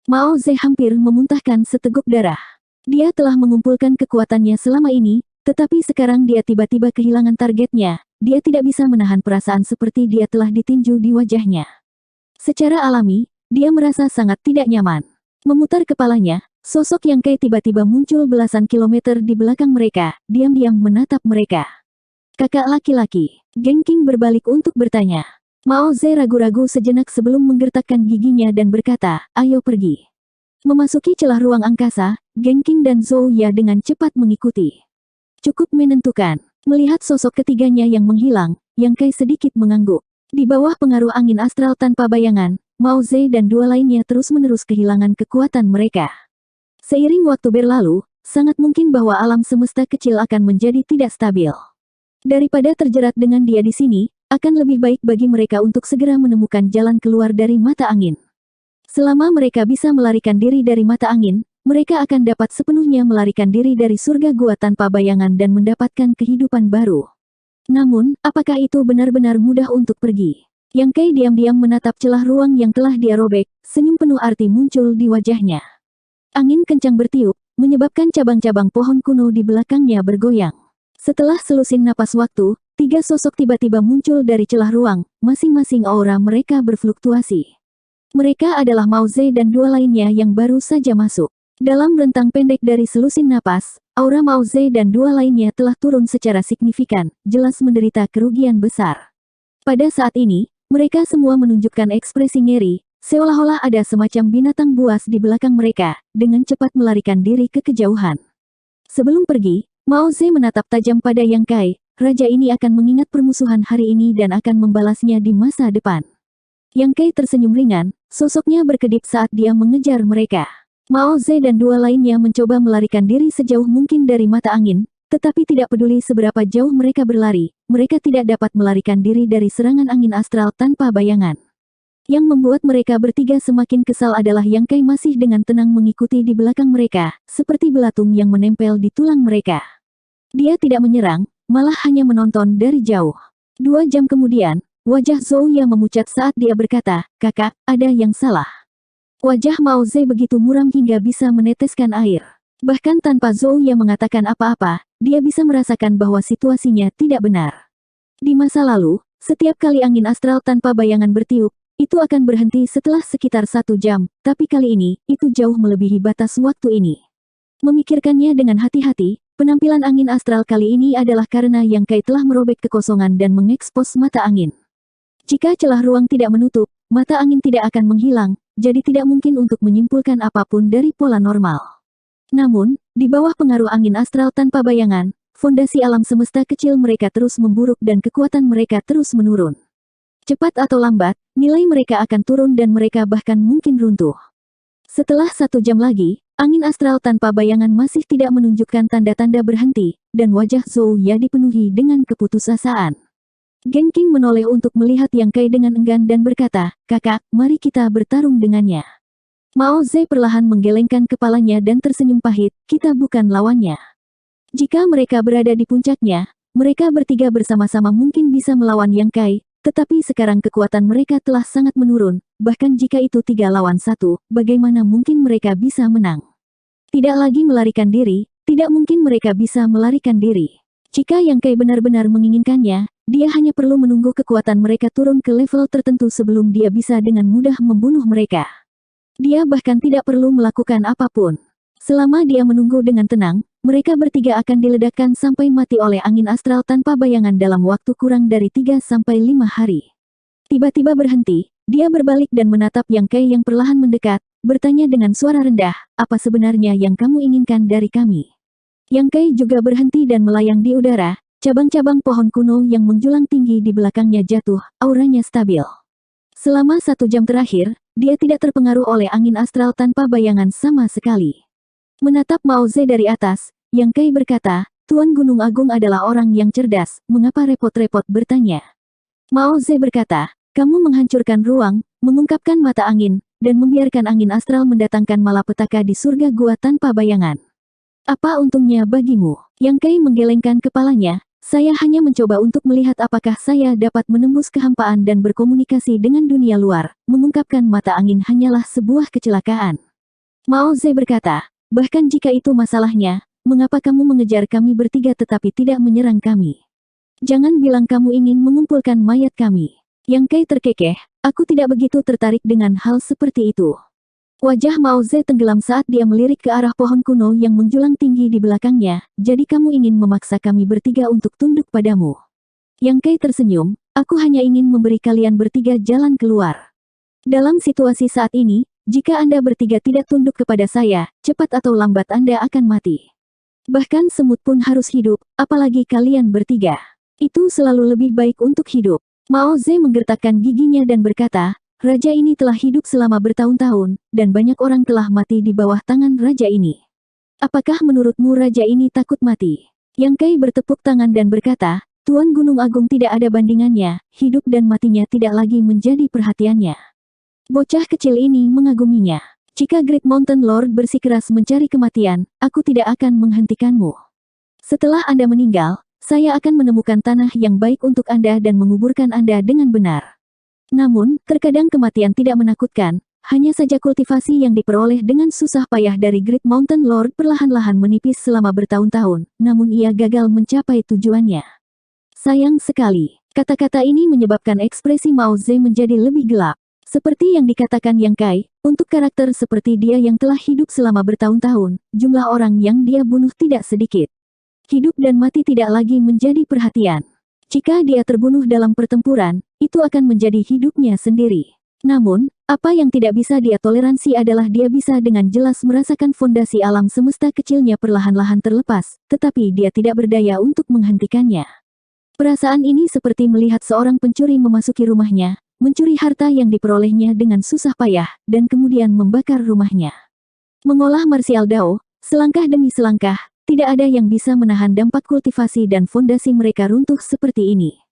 Mao Ze hampir memuntahkan seteguk darah. Dia telah mengumpulkan kekuatannya selama ini, tetapi sekarang dia tiba-tiba kehilangan targetnya. Dia tidak bisa menahan perasaan seperti dia telah ditinju di wajahnya. Secara alami, dia merasa sangat tidak nyaman. Memutar kepalanya, sosok Yang Kai tiba-tiba muncul belasan kilometer di belakang mereka, diam-diam menatap mereka. Kakak laki-laki, Geng Qing berbalik untuk bertanya. Mao Ze ragu-ragu sejenak sebelum menggertakkan giginya dan berkata, ayo pergi. Memasuki celah ruang angkasa, Geng Qing dan Zhou Ya dengan cepat mengikuti. Cukup menentukan. Melihat sosok ketiganya yang menghilang, Yang Kai sedikit mengangguk. Di bawah pengaruh angin astral tanpa bayangan, Mao Ze dan dua lainnya terus-menerus kehilangan kekuatan mereka. Seiring waktu berlalu, sangat mungkin bahwa alam semesta kecil akan menjadi tidak stabil. Daripada terjerat dengan dia di sini, akan lebih baik bagi mereka untuk segera menemukan jalan keluar dari mata angin. Selama mereka bisa melarikan diri dari mata angin, mereka akan dapat sepenuhnya melarikan diri dari surga gua tanpa bayangan dan mendapatkan kehidupan baru. Namun, apakah itu benar-benar mudah untuk pergi? Yang Kai diam-diam menatap celah ruang yang telah dia robek, senyum penuh arti muncul di wajahnya. Angin kencang bertiup, menyebabkan cabang-cabang pohon kuno di belakangnya bergoyang. Setelah selusin napas waktu, tiga sosok tiba-tiba muncul dari celah ruang, masing-masing aura mereka berfluktuasi. Mereka adalah Mao Ze dan dua lainnya yang baru saja masuk. Dalam rentang pendek dari selusin napas, aura Mao Ze dan dua lainnya telah turun secara signifikan, jelas menderita kerugian besar. Pada saat ini, mereka semua menunjukkan ekspresi ngeri, seolah-olah ada semacam binatang buas di belakang mereka, dengan cepat melarikan diri ke kejauhan. Sebelum pergi, Mao Ze menatap tajam pada Yang Kai, raja ini akan mengingat permusuhan hari ini dan akan membalasnya di masa depan. Yang Kai tersenyum ringan, sosoknya berkedip saat dia mengejar mereka. Mao Ze dan dua lainnya mencoba melarikan diri sejauh mungkin dari mata angin, tetapi tidak peduli seberapa jauh mereka berlari, mereka tidak dapat melarikan diri dari serangan angin astral tanpa bayangan. Yang membuat mereka bertiga semakin kesal adalah Yang Kai masih dengan tenang mengikuti di belakang mereka, seperti belatung yang menempel di tulang mereka. Dia tidak menyerang, malah hanya menonton dari jauh. 2 jam kemudian, wajah Zhou Ya memucat saat dia berkata, "Kakak, ada yang salah." Wajah Mao Ze begitu muram hingga bisa meneteskan air. Bahkan tanpa Zhou Ya mengatakan apa-apa, dia bisa merasakan bahwa situasinya tidak benar. Di masa lalu, setiap kali angin astral tanpa bayangan bertiup, itu akan berhenti setelah sekitar 1 jam, tapi kali ini, itu jauh melebihi batas waktu ini. Memikirkannya dengan hati-hati, penampilan angin astral kali ini adalah karena Yang Kai telah merobek kekosongan dan mengekspos mata angin. Jika celah ruang tidak menutup, mata angin tidak akan menghilang, jadi tidak mungkin untuk menyimpulkan apapun dari pola normal. Namun, di bawah pengaruh angin astral tanpa bayangan, fondasi alam semesta kecil mereka terus memburuk dan kekuatan mereka terus menurun. Cepat atau lambat, nilai mereka akan turun dan mereka bahkan mungkin runtuh. Setelah 1 jam lagi, angin astral tanpa bayangan masih tidak menunjukkan tanda-tanda berhenti, dan wajah Zhou Ya dipenuhi dengan keputusasaan. Geng Qing menoleh untuk melihat Yang Kai dengan enggan dan berkata, "Kakak, mari kita bertarung dengannya." Mao Ze perlahan menggelengkan kepalanya dan tersenyum pahit, "Kita bukan lawannya. Jika mereka berada di puncaknya, mereka bertiga bersama-sama mungkin bisa melawan Yang Kai. Tetapi sekarang kekuatan mereka telah sangat menurun, bahkan jika itu 3 lawan 1, bagaimana mungkin mereka bisa menang? Tidak lagi melarikan diri, tidak mungkin mereka bisa melarikan diri. Jika Yang Kai benar-benar menginginkannya, dia hanya perlu menunggu kekuatan mereka turun ke level tertentu sebelum dia bisa dengan mudah membunuh mereka. Dia bahkan tidak perlu melakukan apapun. Selama dia menunggu dengan tenang, mereka bertiga akan diledakkan sampai mati oleh angin astral tanpa bayangan dalam waktu kurang dari 3-5 hari. Tiba-tiba berhenti, dia berbalik dan menatap Yang Kai yang perlahan mendekat, bertanya dengan suara rendah, "Apa sebenarnya yang kamu inginkan dari kami?" Yang Kai juga berhenti dan melayang di udara, cabang-cabang pohon kuno yang menjulang tinggi di belakangnya jatuh, auranya stabil. Selama 1 jam terakhir, dia tidak terpengaruh oleh angin astral tanpa bayangan sama sekali. Menatap Mao Ze dari atas, Yang Kai berkata, "Tuan Gunung Agung adalah orang yang cerdas, mengapa repot-repot bertanya?" Mao Ze berkata, "Kamu menghancurkan ruang, mengungkapkan mata angin, dan membiarkan angin astral mendatangkan malapetaka di surga gua tanpa bayangan. Apa untungnya bagimu?" Yang Kai menggelengkan kepalanya, "Saya hanya mencoba untuk melihat apakah saya dapat menembus kehampaan dan berkomunikasi dengan dunia luar, mengungkapkan mata angin hanyalah sebuah kecelakaan." Mao Ze berkata, "Bahkan jika itu masalahnya, mengapa kamu mengejar kami bertiga tetapi tidak menyerang kami? Jangan bilang kamu ingin mengumpulkan mayat kami." Yang Kai terkekeh, "Aku tidak begitu tertarik dengan hal seperti itu." Wajah Mao Ze tenggelam saat dia melirik ke arah pohon kuno yang menjulang tinggi di belakangnya, "Jadi kamu ingin memaksa kami bertiga untuk tunduk padamu?" Yang Kai tersenyum, "Aku hanya ingin memberi kalian bertiga jalan keluar. Dalam situasi saat ini, jika Anda bertiga tidak tunduk kepada saya, cepat atau lambat Anda akan mati. Bahkan semut pun harus hidup, apalagi kalian bertiga. Itu selalu lebih baik untuk hidup." Mao Ze menggertakkan giginya dan berkata, "Raja ini telah hidup selama bertahun-tahun, dan banyak orang telah mati di bawah tangan raja ini. Apakah menurutmu raja ini takut mati?" Yang Kai bertepuk tangan dan berkata, "Tuan Gunung Agung tidak ada bandingannya, hidup dan matinya tidak lagi menjadi perhatiannya." Bocah kecil ini mengaguminya. "Jika Great Mountain Lord bersikeras mencari kematian, aku tidak akan menghentikanmu. Setelah Anda meninggal, saya akan menemukan tanah yang baik untuk Anda dan menguburkan Anda dengan benar. Namun, terkadang kematian tidak menakutkan, Hanya saja kultivasi yang diperoleh dengan susah payah dari Great Mountain Lord perlahan-lahan menipis selama bertahun-tahun, namun ia gagal mencapai tujuannya. Sayang sekali. Kata-kata ini menyebabkan ekspresi Mao Ze menjadi lebih gelap. Seperti yang dikatakan Yang Kai, untuk karakter seperti dia yang telah hidup selama bertahun-tahun, jumlah orang yang dia bunuh tidak sedikit. Hidup dan mati tidak lagi menjadi perhatian. Jika dia terbunuh dalam pertempuran, itu akan menjadi hidupnya sendiri. Namun, apa yang tidak bisa dia toleransi adalah dia bisa dengan jelas merasakan fondasi alam semesta kecilnya perlahan-lahan terlepas, tetapi dia tidak berdaya untuk menghentikannya. Perasaan ini seperti melihat seorang pencuri memasuki rumahnya, mencuri harta yang diperolehnya dengan susah payah, dan kemudian membakar rumahnya. Mengolah martial Dao, selangkah demi selangkah, tidak ada yang bisa menahan dampak kultivasi dan fondasi mereka runtuh seperti ini.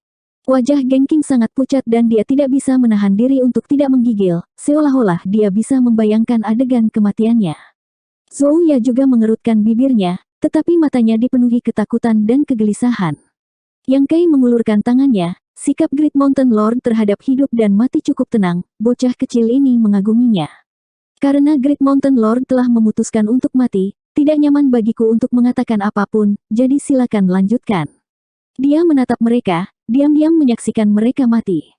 Wajah Genking sangat pucat dan dia tidak bisa menahan diri untuk tidak menggigil, seolah-olah dia bisa membayangkan adegan kematiannya. Zhou Ya juga mengerutkan bibirnya, tetapi matanya dipenuhi ketakutan dan kegelisahan. Yang Kai mengulurkan tangannya, sikap Great Mountain Lord terhadap hidup dan mati cukup tenang, bocah kecil ini mengaguminya. Karena Great Mountain Lord telah memutuskan untuk mati, tidak nyaman bagiku untuk mengatakan apapun, jadi silakan lanjutkan. Dia menatap mereka, diam-diam menyaksikan mereka mati.